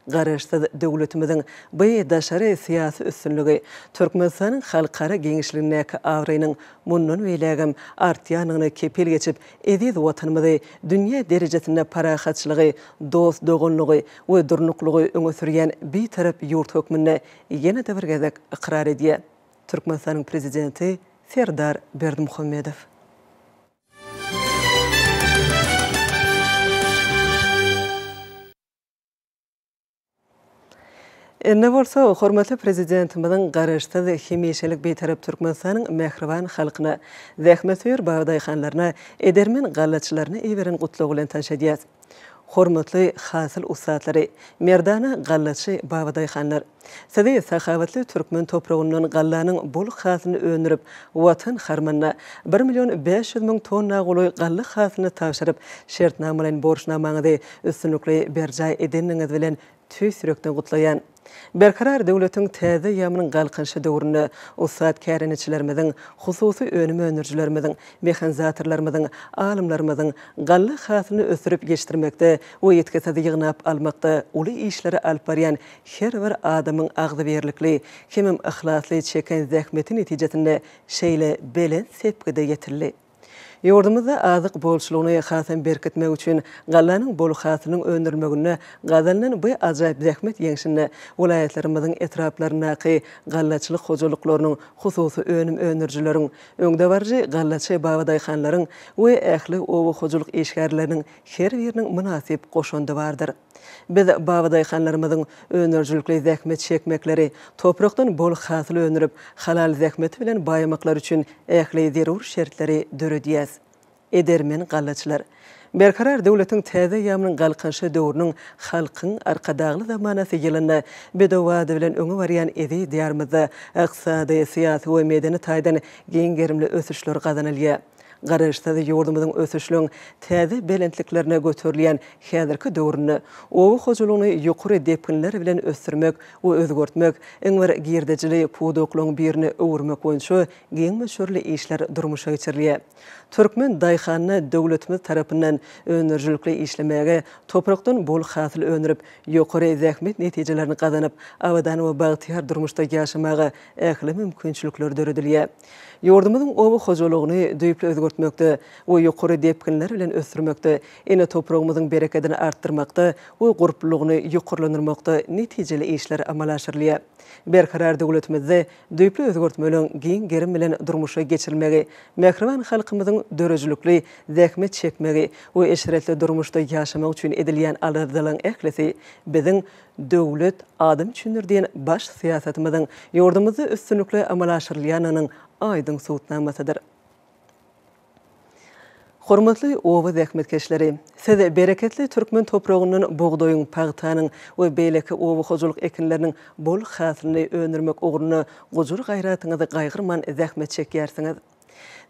garaşsyz döwletimiziň bu daşary syýasy üstünligi Türkmenistanyň halkara geňişligindäki awrynyň mundan beýlegem artýanyny kepil geçip ediz watanymyzy dünýä derejesinde parahatçylygy, dost dogunlygy we durnuklugy öňe sürýän bir tarap ýurt hökmüne ýene-de bir gezek ikrar edýär. Türkmenistanyň prezidenti Serdar Berdimuhammedow. Ne bolsa, hormatly prezidentimiziň garaşsyz hemişelik beýtarap Türkmenistanyň mehriban halkyna, zähmetsuýer bagdaýhanlaryna, edermen gallaçylaryna ýeberen gutlugy bilen tanşadýar. Hormatly hasyl ustatlary, merdana gallaçy bagdaýhanlar, sizi sahawatly türkmen topragyndan gallanyň bol hasyny önürip, watan harmanyna 1.500.000 tonna goly galla hasyny tapşyryp, şertnama bilen borçnamaňyzy üstünlikli berjay edeniňiz bilen tüýsürekden gutlaýan. Berkarar döwletiň täze ýamynyň galkynşy döwrüne usat kärençilerimiziň, hususy önüme önürjilerimiziň, mehanizatorlarymyzyň, alymlarymyzyň galla hasyny ösürip geçirmekde we ýetkisä ýygnap almakda uly işleri alyp barýan her bir adamyň agdy berlikli, kimim ihlasly çeken zähmeti netijesinde şeýle belen sepgide ýetildi. Ýurdumyzda azyk bolçulugyny hasan berkitmek üçin gallanyň bol hasynyň öndürmegine gazalanyň bu ajaýyp zähmet ýeňşine vilayetlerimizin etraplarynaky gallaçylyk hojalyklarynyň hususy önüm önürjileriň, öňde barjy gallaçy bagdaýhanlaryň we ähli owy hojalyk işgärleriniň her biriniň münasip goşundy bardyr. Biz bagdaýhanlarymyzyň önürjilikli zähmet çekmekleri, toprakdan bol hasyl önürip, halal zähmeti bilen baýamaklar üçin ähli zerur şertleri döredýär. Edermen gallaçylar, berkarar döwletiň täze ýamynyň galkynşy döwrüniň halkyň arkadagly zamanasy ýylyna bedowady bilen öňe barýan edi diýarmyzda ykysady, syýasy we medeni taýdan giň gerimli ösüşler gazanylýar. Garaşsyz ýurdumyzyň ösüşlüň täze belentliklerine göterilýän häzirki döwrüni, owy hojalygyny ýokary depkinler bilen ösürmek we özgörtmek, eňwer girdejili pudoklaryň birini öwürmek boýunça giň meşhurly işler durmuşa geçirilýär. Türkmen daýhanyny döwletimiz tarapyndan önürjilikli işlemege, toprakdan bol hasyl önürip, ýokary zähmet netijelerini gazanyp, awadan we bagtyar durmuşda ýaşamagy ähli mümkinçilikler döredilýär. Ýurdumyzyň owy hojalygyny düýpli özgörtmekde we ýokary depkinler bilen ösürmekde, ene topragymyzyň bereketini artdyrmakda we gurplugyny ýokarlandyrmakda netijeli işler amal aşyrylýar. Berkarar döwletimizde düýpli özgörtmeleň giň gerim bilen durmuşa geçirilmegi, mehriban halkymyzyň dörejilikli zähmet çekmegi we eşretli durmuşda ýaşamak üçin edilýän aladalan ählisi biziň döwlet adam üçindir diýen baş syýasatymyzyň ýurdumyzda üstünlikli amal aşyrylýanynyň aýdyn suwutnamasydyr. Hormatly owa zähmetkeşleri, siz bereketli türkmen topragyndan bugdoýyň, pagtanyň we beýleki owa hojalyk ekinleriniň bol hasylyny önürmek ugruny gujur gaýratyňyzy gaýgyrman zähmet çekýärsiňiz.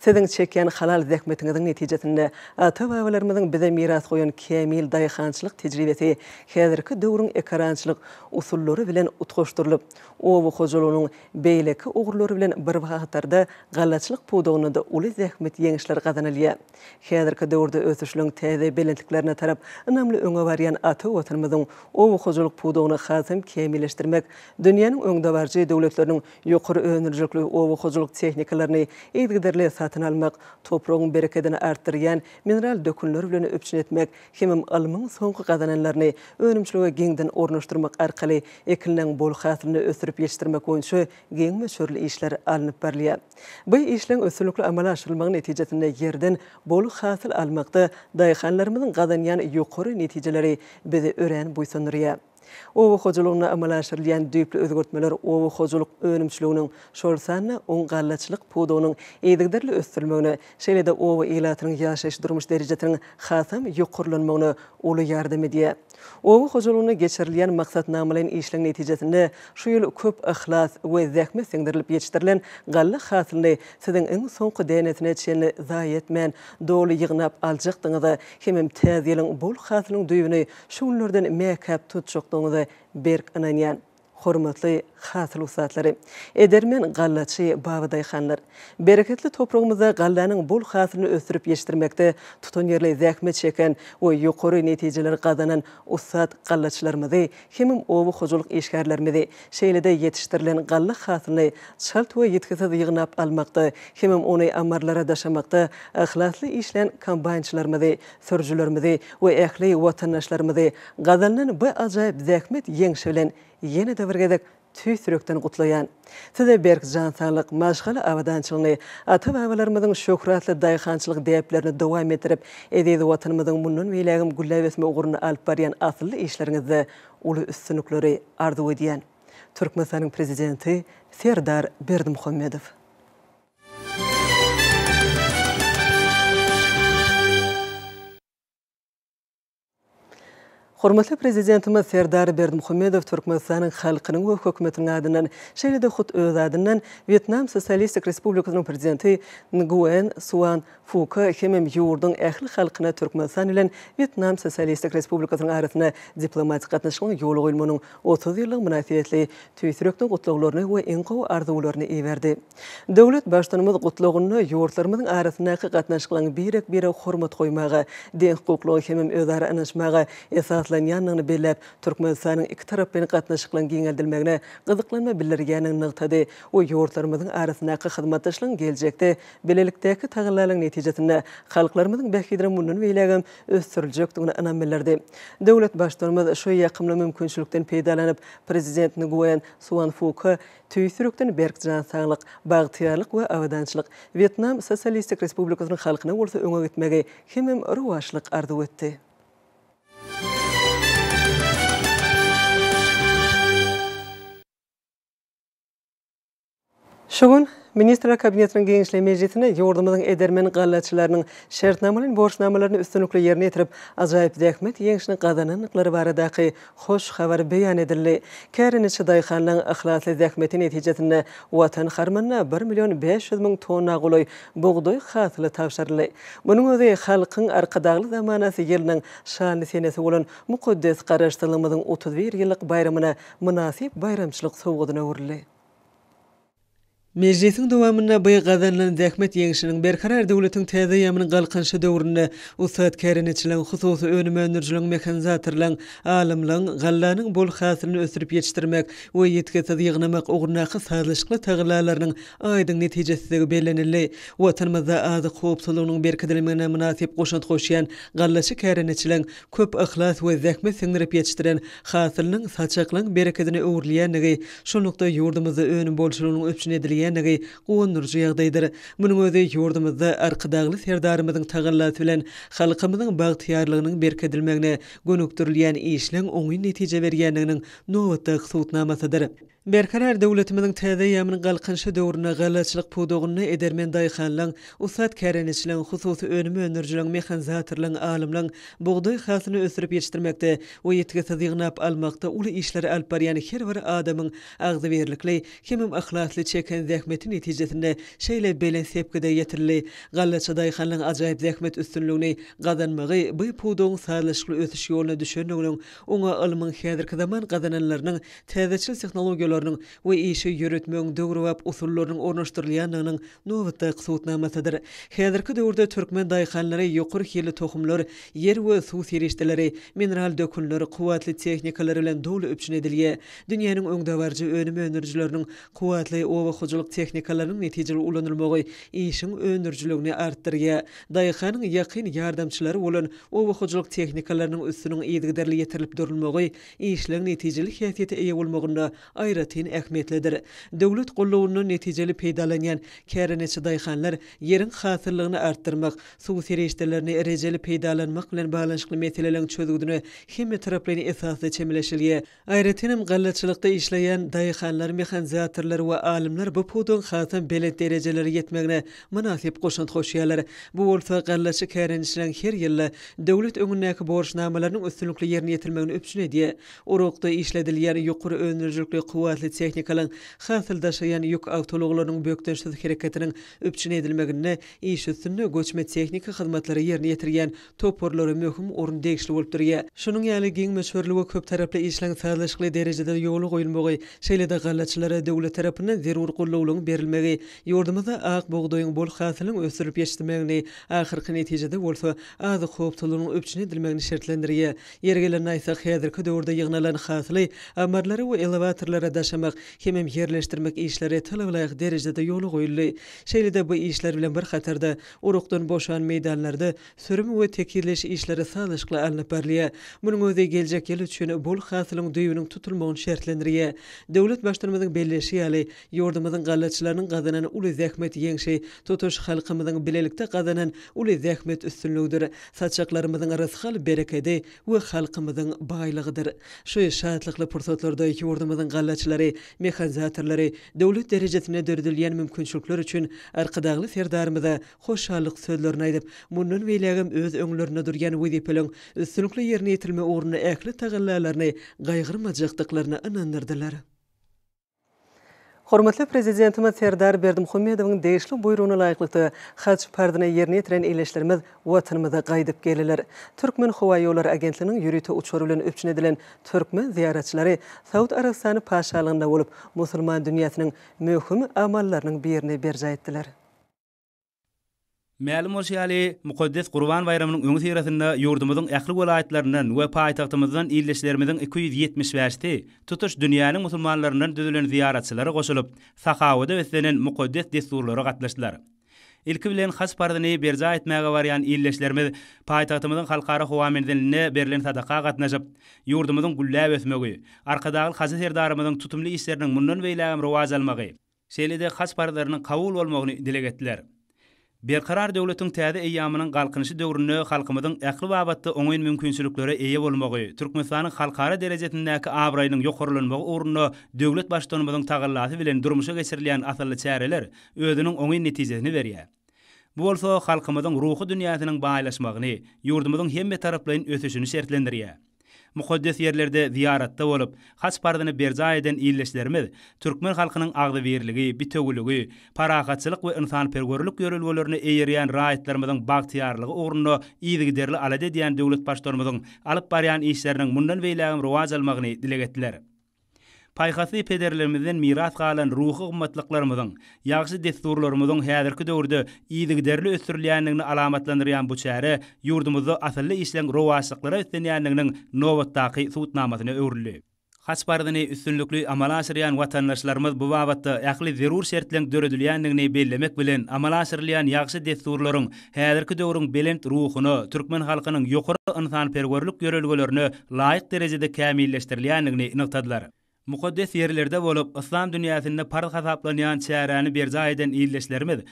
Sizin çeken halal zähmetiňiziň netijesinde ata-babalarymyzyň bize miras goýan kämil daýhançylyk tejribesi häzirki döwrüň ekrançylyk usullary bilen utgaşdyrylyp, owu hojulugynyň beýleki ugurlary bilen bir wagtlarda gallaçylyk pudugyny da uly zähmet ýeňişler gazanylýar. Häzirki döwürde ösüşlüň täze belentliklerine tarap önemli öňe barýan ata watanymyzyň owu hojuluk pudugyny hasam kämilleşdirmek, dünýäniň öňde barjy döwletleriniň ýokary önürjükli owu hojuluk tehnikalaryny ýetgiderli satyn almak, topragyň bereketini artdyrýan mineral dökünleri bilen öpçün etmek, hemem alymyň soňky gazananlaryny önümçülüge giňden ornaşdyrmak arkaly ekiliň bol hasylyny ösürip ýetişdirmek boýunça giň meşhurly işler alınıp berilýär. Bu işleň ösünlikli amala aşyrylmagyň netijesinde ýerden bol hasyl almakda daýhanlarymyzyň gazanýan ýokary netijeleri bizi ören buýsundurýar. Owu hojulugyna amala aşyrylýan düýpli özgertmeler owu hojuluk önümçiliginiň şolsany oň gallaçylyk pudugynyň eýdigderli ösdirilmegine, şeýle-de owu ýylatynyň ýaşaýyş durmuş derejesiniň hasam ýokurlanmagyna uly ýardam edýär. Owu hojulugyna geçirilýän maksatnamalaryň işleň netijesinde şu ýyl köp ihlas we zähmet siňdirilip ýetişdirilen galla hasylyny siziň iň soňky denetine çenli zaý etmän doly ýygnap aljakdyňyzy, hemem täzeliň bol hasylyň düýbüni şuňlardan mäkap tutjokdyňyzy berk ananýan. Hormatly hasyl usatlary, edermen gallaçy baba daýhanlar, bereketli topragymyzda gallanyň bol hasylyny ösürip ýetişdirmekde tutan ýerli zähmet çeken we ýokary netijeler gazanan usat gallaçylarymyzy, hemem owu hojuluk işgärlerimizi şeýle-de ýetişdirilen galla hasylyny çalt we ýetkisiz ýygnap almakda, hemem ony amarlara daşamakda ihlasly işlen kombaynçylarymyzy, sörjülerimizi we ähli watandaşlarymyzy gazanan bu ajaýyp zähmet ýeňişi bilen ýene de birgedek tüýsürekden gutlaýan. Size berk jansanlyk, maşgaly awadançylygyny, ata-babalarymyzyň şöhratly daýhançylyk däplerini dowam etdirip, edýdi watanymyzyň mundan beýlegim güllebesme uguruny alyp barýan asly işleriňizde uly üstünlikleri arzu edýän. Türkmenistanyň prezidenti Serdar Berdimuhammedow. Hormatly prezidentimiz Serdar Berdimuhammedow Türkmenistanyň halkynyň we hökümetiniň adyndan, şeýle-de hut öz adyndan Vietnam Sosialistik Respublikasynyň prezidenti Nguyen Xuan Phuc hemem ýurduň ähli halkyna Türkmenistan bilen Vietnam Sosialistik Respublikasynyň arasyna diplomatik gatnaşygyň ýoly goýulmagynyň 30 ýyllyk münasibetli tüýsürekden gutluglaryny we iň gowy arzularyny iýerdi. Döwlet başdanymyz gutlugyny ýurtlarymyzyň arasyndaky gatnaşyklaryň birek-bire hormat goýmagy, deň hukukly hemem özara anaşmagy ýanyny belläp, Türkmenistanyň iki tarap bilen gatnaşyklaryň giňeldilmegine gyzyklanma bildirýäniň nygtady we ýurtlarymyzyň arasyndaky hyzmatdaşlygyň geljekde belelikdäki tagyllaryň netijesinde halklarymyzyň bähgidine mundan beýlegem ösdüriljekdigine inam bildirdi. Döwlet başdanymyz şu ýakymly mümkinçilikden peýdalanyp, prezident Nguyen Xuan Phuc tüýsürekden berk jansanlyk, bagtyarlyk we awadançylyk Vietnam Sosialistik Respublikasynyň halkyna bolsa öňe gitmegi hemem ruwaşlyk arzu etdi. Şogun Ministrler Kabinetiniň Geňişlik Mejlisine ýurdumyzyň edermen gallaçylarynyň şertnamalaryň borçnamalaryny üstünlikle ýerine ýetirip, ajaýyp zähmet ýeňişini gazananlyklary baradaky hoş habar beýan edildi. Kärençi daýhanlaryň ihlasly zähmeti netijesinde watan harmanyna 1.500.000 tonna goly bugdoý hasyly tapşyryldy. Munyň özi halkyň arkadagly zamanasy ýylynyň şanly senesi bolan mukaddes garaşdyrlygymyzyň 31 ýyllyk bayramyna münasip bayramçylyk sowgadyna öwrildi. Meclisiň dowamyna bu gazanlan zähmet ýeňişiniň berkarar döwletiň täze ýamynyň galkynşy döwründe usat kärençileň hususy önümändirjiliň mekanizatorlaryň alymlaryň gallanyň bol hasylyny ösürip ýetişdirmek we ýetkisiz ýygnamak ugrundaky sazlyşykly tagyllalarynyň aýdyň netijesinde bellenildi. Watanymyzda azyk howpsuzlygynyň berkidilmegine münasip goşant goşýan gallaçy kärençileň köp ihlas we zähmet siňdirip ýetişdiren hasylynyň saçaklaň bereketini öwürleýändigi, şonlukda ýurdumyzda önüm bolşulugynyň öpçün edilýän ýani gowunurjy ýagdaýdyr. Munyň özi ýurdumyzda arkadagly serdarymyzyň tagallasy bilen halkymyzyň bagtyarlygynyň berkedilmegine gönükdirilýän işleň oňy netije berýändiginiň nowatda sowutnamasydyr. Berkarar döwletimiň täze ýamynyň galkynşy döwrüne galaçylyk pudugyny edermen daýhanlaň, usat kärenişleň, hususy önüme önürjüleň, mehanizatorlaň, alymlaň buğday hasyny ösürip ýetişdirmekde we ýetgisi ýygnap almakda uly işleri alyp barýan her bir adamyň agdy berlikli, kimim ahlasly çeken zähmeti netijesinde şeýle belen sepkide ýetirli. Galaçy daýhanlaň ajaýyp zähmet üstünligini gazanmagy bu pudugyň sağlaşykly ösüş ýoluna düşendiginiň oňa alymyň häzirki zaman gazananlarynyň täzeçil tehnologiýalarynyň we işi ýöretmeň döwrewap usullarynyň ornaşdyrylýanynyň nowatda gysutnamasydyr. Häzirki döwürde türkmen daýhanlary ýokary hili tohumlar, yer we suw serişdeleri, mineral dökünleri, kuwatly tehnikalary bilen dowly öpçün edilýär. Dünýäniň öňde barjy önüme önürjileriniň kuwatly owa hojalyk tehnikalarynyň netijeli ulanylmagy işiň önürjiligini artdyrýar. Daýhanyň ýakyn ýardamçylary bolan owa hojalyk tehnikalarynyň üstüniň ýetirilip ýetirilip durulmagy işleň netijeli häsiýete eýe bolmagyna aýratyn ähmiýetlidir. Döwlet gollawunyň netijeli peýdalanýan kärençi daýhanlar ýeriň hasyllygyny artdyrmak, suw serişdelerini erejeli peýdalanmak bilen balanşykly meselelerini çözgüdüne hemme taraplyny esasly çemleşilýär. Aýratyn gallaçylykda işleýän daýhanlar, mehanizatorlar we alimler bu puduň hasan belent derejeleri ýetmegine münasip goşunt hoşýarlar. Bu bolsa gallaçy kärençileň her ýyly döwlet öňündäki borçnamalarynyň üstünlikli ýerine ýetirmegini öpçün edýär. Urukda işledilýän ýokary önürjilikli kuwatly tehnikalar hasyl daşaýan ýük awtologlarynyň bökdenşsiz hereketiniň öpçün edilmegine iş üstünde göçme tehnika hyzmatlary ýerine ýetirýän toporlary möhüm orun degişli bolup durýar. Şunyň ýaly giň meşhurly we köp taraply işleň sağlaşykly derejede ýoly goýulmagy, şeýle-de gallaçylara döwlet tarapyndan zerur gollawlaryň berilmegi, ýurdumyzda ak buğdaýyň bol hasylyny ösürip ýetişdirmegini, ahyrky netijede bolsa azy hoptulunyň öpçün edilmegini şertlendirýär. Ýergelen aýsak häzirki döwürde ýygnalan hasyly amarlary we elevatorlara daşamak, hemem yerleşdirmek işleri talablaýak derejede ýoly goýuldy. Şeýle-de bu işler bilen bir hatarda urukdan boşan meýdanlarda sürüm we tekirleş işleri sağlaşykly alınıp barlýar. Munyň özi geljek ýyl üçin bol hasylyň düýbüniň tutulmagyny şertlendirýär. Döwlet başlarymyzyň belleşi ýaly ýurdumyzyň gallaçylarynyň gazanan uly zähmet ýeňşi tutuş halkymyzyň bilelikde gazanan uly zähmet üstünligdir. Saçaklarymyzyň arasy bereketi we halkymyzyň baýlygydyr. Şu şatlykly pursatlarda ýurdumyzyň gallaçylary, mehanizatorlary döwlet derejesine dördülýän mümkinçilikler üçin arkadagly serdarymyza hoşallyk sözlerini aýdyp, mundan beýlegim öz öňlerine durýan wezipeleň üstünlikli ýerine ýetirme uğruna ähli tagallalaryny gaýgyrmajakdyklaryny inandyrdylar. Hormatly prezidentimiz Serdar Berdimuhammedowyň degişli buýrugyna laýyklykda haç pardyna ýerine ýetiren eýleşlerimiz watanymyza gaýdyp gelýär. Türkmen Howa ýolları agentliginiň ýürüte uçury bilen öpçün edilen türkmen ziyaretçilari Saud Arabistany paşalygynda bolup, musulman dünýäsiniň möhüm amallarynyň birini berje etdiler. Ma'lum bolýaly, mukaddes Gurban bayramynyň öňü sirasynda ýurdumyzyň ähli welaýatlarynyň we paýtagtymyzyň ýerleşlerimiziň 275-ti tutuş dünýäniň musulmanlarynyň düzülen ziyaretçilari goşulyp, sahawada beslenen mukaddes desturlara gatnaşdylar. Ilki bilen has pardyny berje etmäge barýan ýerleşlerimiz paýtagtymyzyň halkara howa menziline berilen sadaka gatnaşyp, ýurdumyzyň gülläp ösmegi, arkadagy hazy serdarymyzyň tutumly işleriniň mundan beýlägim rowaj almagy, şeýle-de has pardylarynyň kabul bolmagyny dileg etdiler. Berkarar döwletiň täze eýamynyň galkynşy döwründe halkymyzyň ähli babatda oňaýyn mümkinçiliklere eýe bolmagy, Türkmenistanyň halkara derejesindäki abraýynyň ýokarlanmagy uğruna döwlet başdanymyzyň tagallasy bilen durmuşa geçirilýän asylly çäreler özüniň oňaýyn netijesini berýär. Bu bolsa halkymyzyň ruhy dünýäsiniň baýlaşmagyny, ýurdumyzyň hemme taraplaryň ösüşini şertlendirýär. Mukaddes ýerlerde ziyaratda bolup, haç pardyny berje eden ýerleşlerimiz türkmen halkynyň agdy berligi, bitögüligi, parahatçylyk we insanperwerlik ýörelgelerini eýerýän raýatlarymyzyň bagtyarlygy uğruna ýygyderli alady diýen döwlet başlarymyzyň alyp barýan işleriniň mundan beýlägim rowaj almagyny dileg etdiler. Paýhasy pederlerimizden miras galan ruhy gymmatlyklarynyň, ýagşy desturlarymyzyň häzirki döwürde ýygyderli ösürilýändigini alamatlandyrýan bu çäre ýurdumyzda asylly işleň rowaşlyklara üstlenýändiginiň nowatdaky suwtnamasyna öwrüldi. Haç pardyny üstünlikli amala aşyrýan watandaşlarymyz bu babatda ähli zerur şertleň döredilýändigini bellemek bilen amala aşyrylýan ýagşy desturlaryň häzirki döwrüň belent ruhyny, türkmen halkynyň ýokary insanperwerlik ýörelgelerini laýyk derejede kämilleşdirilýändigini ynykdylar. Mukaddes ýerlerde bolup, İslam dünýäsinde parz hasaplanýan çäräni berje eden ýerleşlerimiz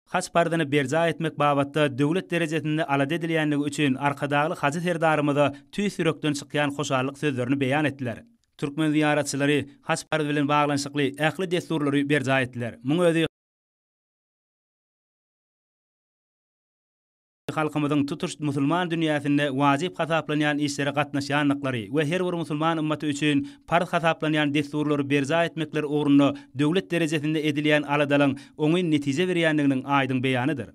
haç pardyny berje etmek babatda döwlet derejesinde alady edilýänligi üçin arkadagy hazy serdarymyza tüý sürekden çykýan hoşallyk sözlerini beýan etdiler. Türkmen ziyaratçylary Haçpar bilen baglanşykly ähli desturlary berja etdiler. Muň özi halkymyzyň tutuş musulman dünýäsinde wajyp hasaplanýan işlere gatnaşýanlyklary we her bir musulman ümmaty üçin farz hasaplanýan desturlary berja etmekler ugrunda döwlet derejesinde edilýän aladalaň oňy netije berýändiginiň aýdyň beýanydyr.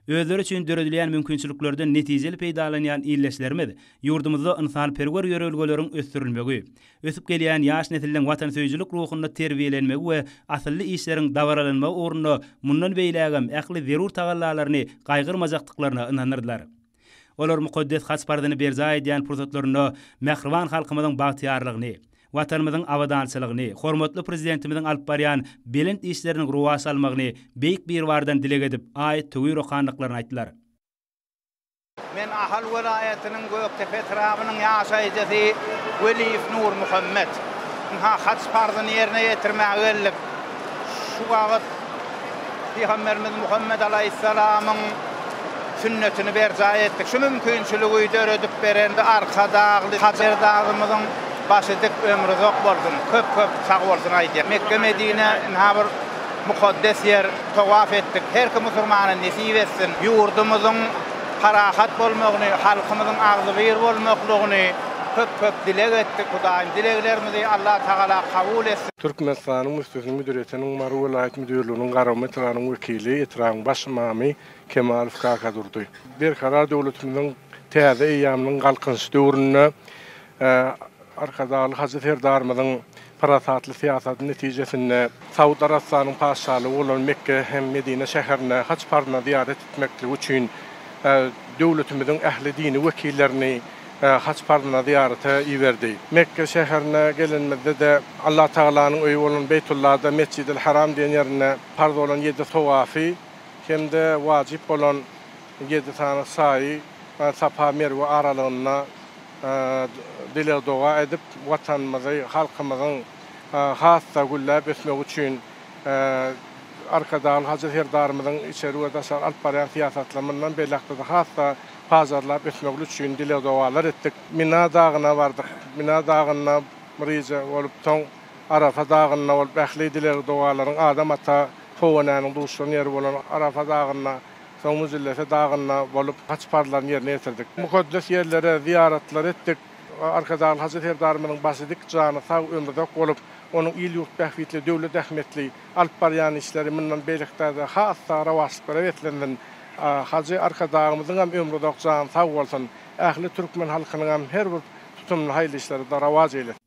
Özleri üçin döredilen mümkinçiliklerden netijeli peýdalanýan illeşlerimiz ýurdumyzda insanperwer ýörelgelerin ösdürilmegi, ösüp gelýän ýaş nesilden watansöýçilik ruhunda terbiýelenmegi we asylly işleriň dawaralanmagy ugrunda mundan beýlägem ähli zerur tagallalaryny gaýgyrmajakdyklaryna inanyrdylar. Olar mukaddes Haçpardyny berja edýän pursatlaryny mähriban halkymyzyň bagtyarlygyny, watanymyzyň awadançylygyny, hormatly prezidentimizin alyp barýan belent işleriniň ruwaş almagyny beýik bir wardan dileg edip aýet töwür okanlyklaryny aýtdylar. Men Ahal welaýatynyň Göktepe trabynyň ýaşaýjysy Welif Nur Muhammed Haçpardyny ýerine ýetirmäge gelip şu wagt Peygamberimiz Muhammed aleyhissalamyň sünnetini berja etdik. Şu mümkinçiligi döredip berende arkadagly Hacer dağymyzyň başydyk ömrü zok bolsun, köp sag bolsun aýdýar. Mekke Medine bir mukaddes yer tawaf etdik. Her kim musulmana nesip etsin. Ýurdumyzyň parahat bolmagyny, halkymyzyň agzy bir bolmaklygyny köp dileg etdik. Hudaýym dileglerimizi Allah Taala kabul etsin. Türkmenistanyň müstesna müdüriýetiniň Maru welaýat müdürliginiň garamy tyranyň wekili Etraň başmamy Kemal Kaka durdy. Bir karar döwletimiziň täze eýamynyň galkynç döwründe arkadaşlar Hazret Erdarmyzyň parasatly siýasaty netijesinde Saudi Arabistanyň paşalygy bolan Mekke hem Medine şäherine Haçpardyna ziyaret etmeklik üçin döwletimiziň ähli dini wekillerini Haçpardyna ziyarete iberdi. Mekke şäherine gelenmede de Allah Taalanyň öýü bolan Beytullah'da Mescid-i Haram diýen ýerine farz bolan 7 tawafy hem de wajyp bolan 7 tane saý Safa Merwe aralygyna dile doğa edip vatanymyzy, halkymyzyň hassa gülläp etmek üçin arkadaşlar Hazret Erdarmyzyň içeri we daşar alyp barýan siýasatlaryndan belakda hassa pazarlap etmek üçin dile dogalar etdik. Mina dagyna bardyk. Mina dagyna myryja bolup toň Arafa dagyna bolup ähli dile dogalaryň adam ata howanyň duşan ýeri bolan Arafa dagyna Somuzillese dagyna bolup Haçpardylaryň ýerine ýetirdik. Mukaddes ýerlere ziyaratlar etdik. Arkadaşlar Hazret Erdarmynyň başydyk jany sag ömrde bolup onuň il ýurt bähwitli döwlet ähmetli alyp barýan işleri mundan beýlikde hassa rawaşlyklary betlenden Hazret arkadaşlarymyzyň hem ömrde jany sag bolsun. Ähli türkmen halkynyň hem her bir tutumly haýly işleri da rawaj eýlesin.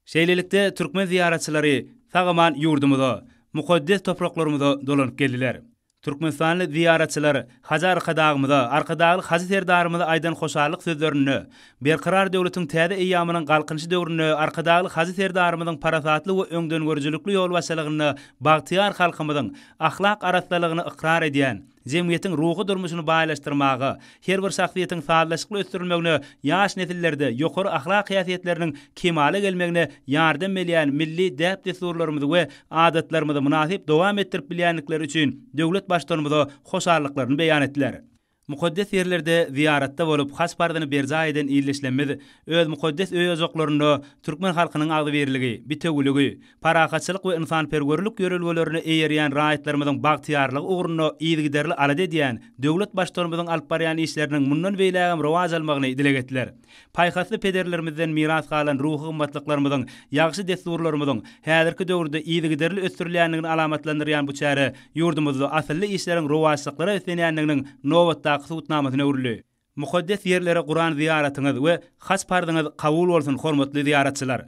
Şeýlelikde türkmen ziyaratçylary sagaman ýurdumyzda, mukaddes topraklarymyzda dolanyp geldiler. Türkmenistanly ziyaratçylar Hajar arkadagymyda, arkadagy Hazret Erdarmyda aýdan hoşarlyk sözlerini, berkarar döwletiň täze eýamynyň galkynçy döwrüni, arkadagy Hazret Erdarmydyň parasatly we öňden görjülükli ýol başçylygyny, bagtyar halkymydyň ahlak araslygyny ikrar edýän, jemgyýetiň ruhy durmuşyny baýlaşdyrmagy, her bir şahsiýetiň sağlaşykly ösdürilmegini, ýaş nesillerde ýokary ahlak hyýatlarynyn kemale gelmegine ýardam berýän milli däp desturlarymyzy we adatlarymyzy münasip dowam etdirip bilýänlikleri üçin döwlet başlarymyza hoşarlyklaryny beýan etdiler. Mukaddes yerlerde ziyaratda bolup Haçpardyny berja eden illeşlenmedi. Öz mukaddes öýe ojaklaryny türkmen halkynyň agdy berligi, bitegüligi, parahatçylyk we insanperwerlik ýörelgelerini eýerýän raýatlarymyzyň bagtyarlygy ugrunda ýygyderli alady edýän döwlet başlarymyzyň alyp barýan işleriniň mundan beýlägem rawaj almagyny dileg etdiler. Paýhasly pederlerimizden miras galan ruhy gymmatlyklarynyň, ýagşy desturlarymyzyň häzirki döwürde ýygyderli ösdürilýändigini alamatlandyrýan bu çäre ýurdumyzda asylly işleriň rawajlyklary ösenýändiginiň nowatda tutnamasyna öwrüli. Mukaddes yerlere Qur'an ziyaratyňyz we Haçpardyňyz kabul bolsun hormatly ziyaratçylar.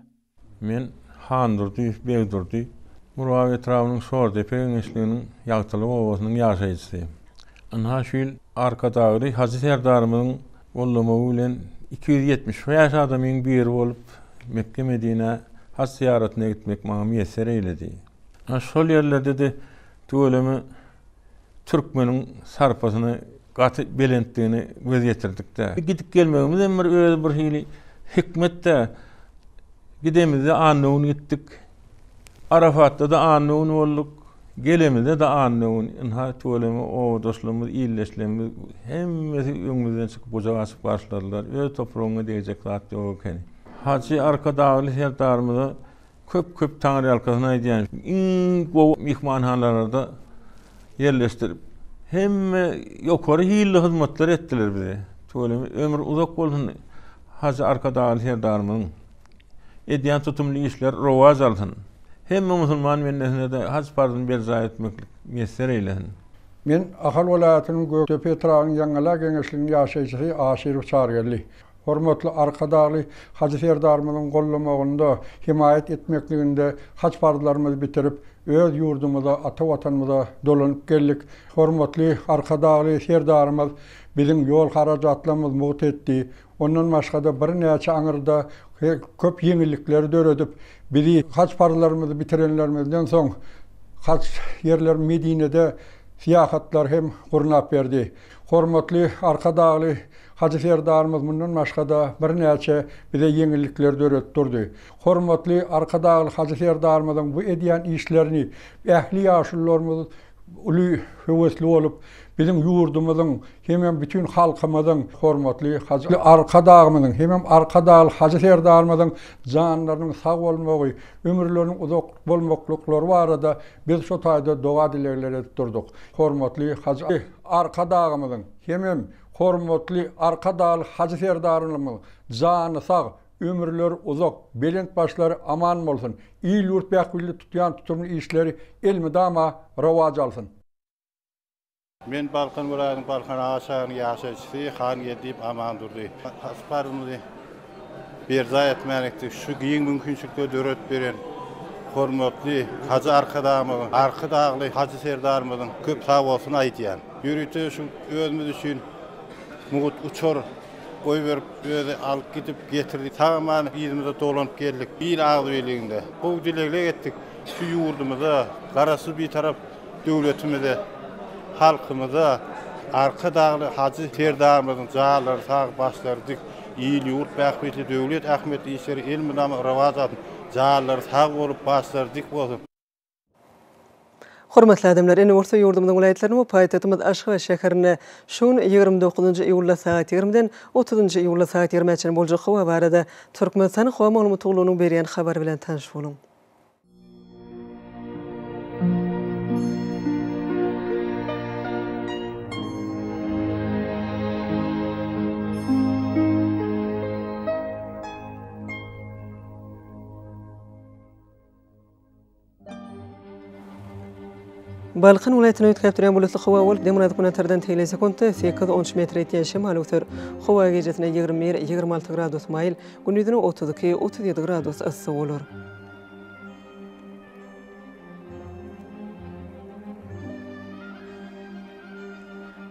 Men Handurdy, Begdurdy, Muraw etrawynyň şordy peňeşliginiň ýagtylygy owasynyň ýaşaýjysy. Ana şol arkadagy Hazret Erdarmynyň bollamagy bilen 270 ýaş adamyň biri bolup Mekke Medine haç ziyaratine gitmek maňa meýesser eýledi. Ana şol ýerlerde de döwlemi türkmeniň sarpasyny gaty belentdigini göz getirdik-de. Gidip gelmegimiz hem bir hili hikmetde gidemizde annuň gitdik. Arafatda da annuň bolduk. Gelemizde de annuň. Inha tolemy o dostlarymyz, illeşlerimiz hemmesi öňümizden çykyp bojaga açyp başladylar. Öz toprağyňa diýjek zat ýok eken. Hacı arka dağlı serdarımızı köp Tanrı halkasına ediyen bu mihmanhanelarda yerleştirip hem yukarı hiyilli hizmetler ettiler bize. Ömür uzak olsun Hacı arka dağlı serdarımızın ediyen tutumlu işler rovaz alsın. Hem Müslüman milletine de hac farzını berza etmek mesele eylesin. Men Ahal vilayatynyň Göktepe tragyň Ýaňala geňeşligini ýaşaýjy Aşyr Çargelli. Hormatly arkadaşly hac serdarymyzyň gollamagynda himayet etmekliginde hac farzlarymyzy bitirip öz ýurdumyza, ata watanymyza dolanyp geldik. Hormatly arkadaşly serdarymyz bizim ýol harajatlarymyz mowt etdi. Ondan başga da bir näçe aňyrda köp ýeňillikler döredip bizi hac farzlarymyzy bitirenlerimizden soň hac yerler Medine'de siyahatlar hem gurnap berdi. Hormatly arkadaşly hac serdarymyz mundan başga da bir näçe bize ýeňillikler döredip durdy. Hormatly arkadaşly hac serdarymyzyň bu edýän işlerini ähli ýaşullarymyz uly höwesli bolup bizim ýurdumyzyň hem bütün halkymyzyň hormatly hac arkadaşymyzyň hem arkadaşly hac serdarymyzyň janlarynyň sag bolmagy, ömürleriniň uzak bolmaklykları barada biz şu taýda doga dilerler edip durduk. Hormatly hac arkadaşymyzyň hem hormatly arkadaşly hac serdarymyzyň jany sag, ömürleri uzak, belent başlary aman bolsun. İl ýurt bäkbilli tutýan tutumly işleri elmidama rawaj alsyn. Men Balkan vilayatynyň Balkan aşagyny ýaşaýjysy Han Gedip aman durdy. Hasparymyzy berza etmekdi. Şu giň mümkinçilikleri döret beren hormatly hac arkadaşly hac serdarymyzyň köp sag bolsun aýtýan. Ýürüte şu özümüz üçin mugut uçor koy verip öyle alıp gidip getirdik. Tamamen ýerimize dolanyp geldik. Bir agdyliginde. Bu dilekle etdik. Şu ýurdumyza, garasy bir tarap döwletimize, halkymyza arkadaşly hac serdarymyzyň jaýlary sag başlardyk. İl ýurt bäkbilli döwlet ähmet işleri elmidam rawaj alyp jaýlary sag bolup başlardyk bolsun. Hormatly adamlar, ene orta ýurdumyň vilayatlaryny paýtatymyz Aşgabat şäherine şuň 29-njy iýulda saat 20-den 30-njy iýulda saat 20-çe boljak hawa barada Türkmenistan hawa maglumatlygynyň berýän habar bilen tanış boluň. Balkan vilayatyna ötkäp duran bulutly hawa bolup demiraty kunatlardan teýle sekundda 8-13 metr etýän şemal öter. Hawa gecesine 21-26 gradus maýl, gündüzine 32-37 gradus yssyk bolar.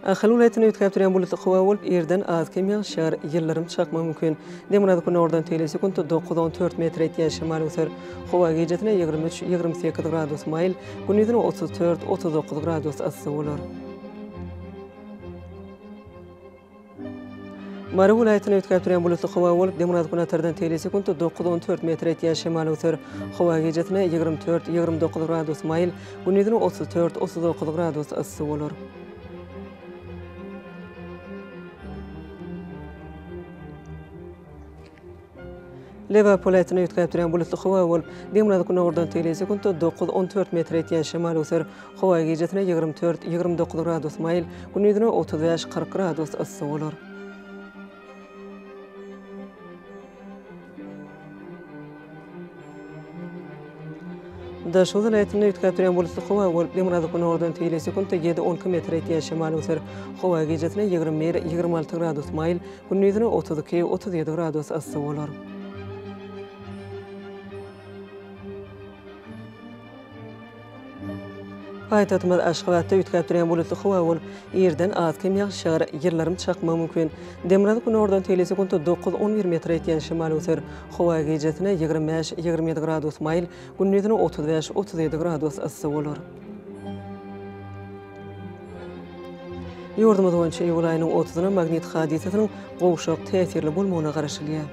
Ahal vilayatyna ötkäp duran bulutly hawa bolup erden az kem ýağşar ýyllarym çakmak mümkin. Demiraty kunatlardan teýle sekundda 9-14 metr etýän şemal öter. Hawa gecesine 23-28 gradus maýl, gündüzine 34-39 gradus yssyk bolar. Mara vilayatyna ötkäp duran bulutly hawa bolup demiraty kunatlardan teýle sekundda 9-14 metr etýän şemal öter. Hawa gecesine 24-29 gradus maýl, gündüzine 34-39 gradus yssyk bolar. Leva polatına ötkäp duran bulutly hawa bolup demiraty kunatlardan teýle sekundda 9-14 metr etýän şemal öter. Hawa gecesine 24-29 gradus maýl, gündüzine 35-40 gradus yssyk bolar. Daşoz vilayatyna ötkäp duran bulutly hawa bolup demiraty kunatlardan teýle sekundda 7-12 metr etýän şemal öter. Hawa gecesine 21-26 gradus maýl, gündüzine 32-37 gradus yssyk bolar. Paýtatymyz Aşgabatda ötkäp duran bulutly hawa bolup erden az kem ýağşar ýyllarym çakmak mümkin. Demiraty kunatlardan teýle sekundda 9-11 metr etýän şemal öter. Hawa gecesine 25-27 gradus maýl, gündüzine 35-37 gradus yssyk bolar. Ýurdumyz boýunça iýul aýynyň 30-na magnit hadisasynyň gowşak täsirli bolmagyna garaşylýar.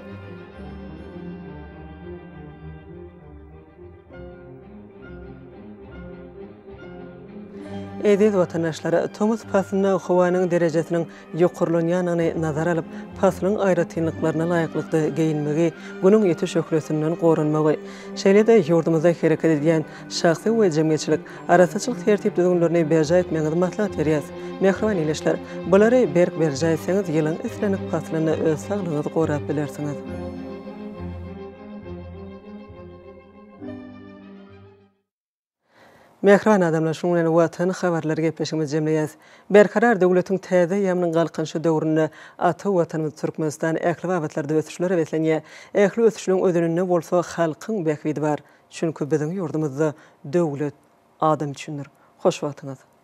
Ediz vatandaşları tomuz pasını hovanın derecesinin yokurlanyanını nazar alıp pasının ayrıtınlıklarına layıklıkta geyinmegi, bunun yetiş ökülesinden qorunmagy. Şeýle de yurdumuzda hareket edilen şahsi we jemgyýetçilik arasaçylyk tertip düzgünlerini berja etmeňiz maslahat berýär. Mehriban ileşler, bulary berk berja etseňiz ýylyň islenik paslyny öz saglygyňyzy gorap bilersiňiz. Mehriban adamlar şuňdan watan habarlar gepleşigimiz jemleýäs. Berkarar döwletiň täze ýamynyň galkynşy döwründe ata watanymyz Türkmenistan ähli wagtlarda ösüşlere beslenýär. Ähli ösüşlüň ödününde bolsa halkyň bekwidi bar. Çünki biziň ýurdumyzda döwlet adam üçindir. Hoş wagtyňyz.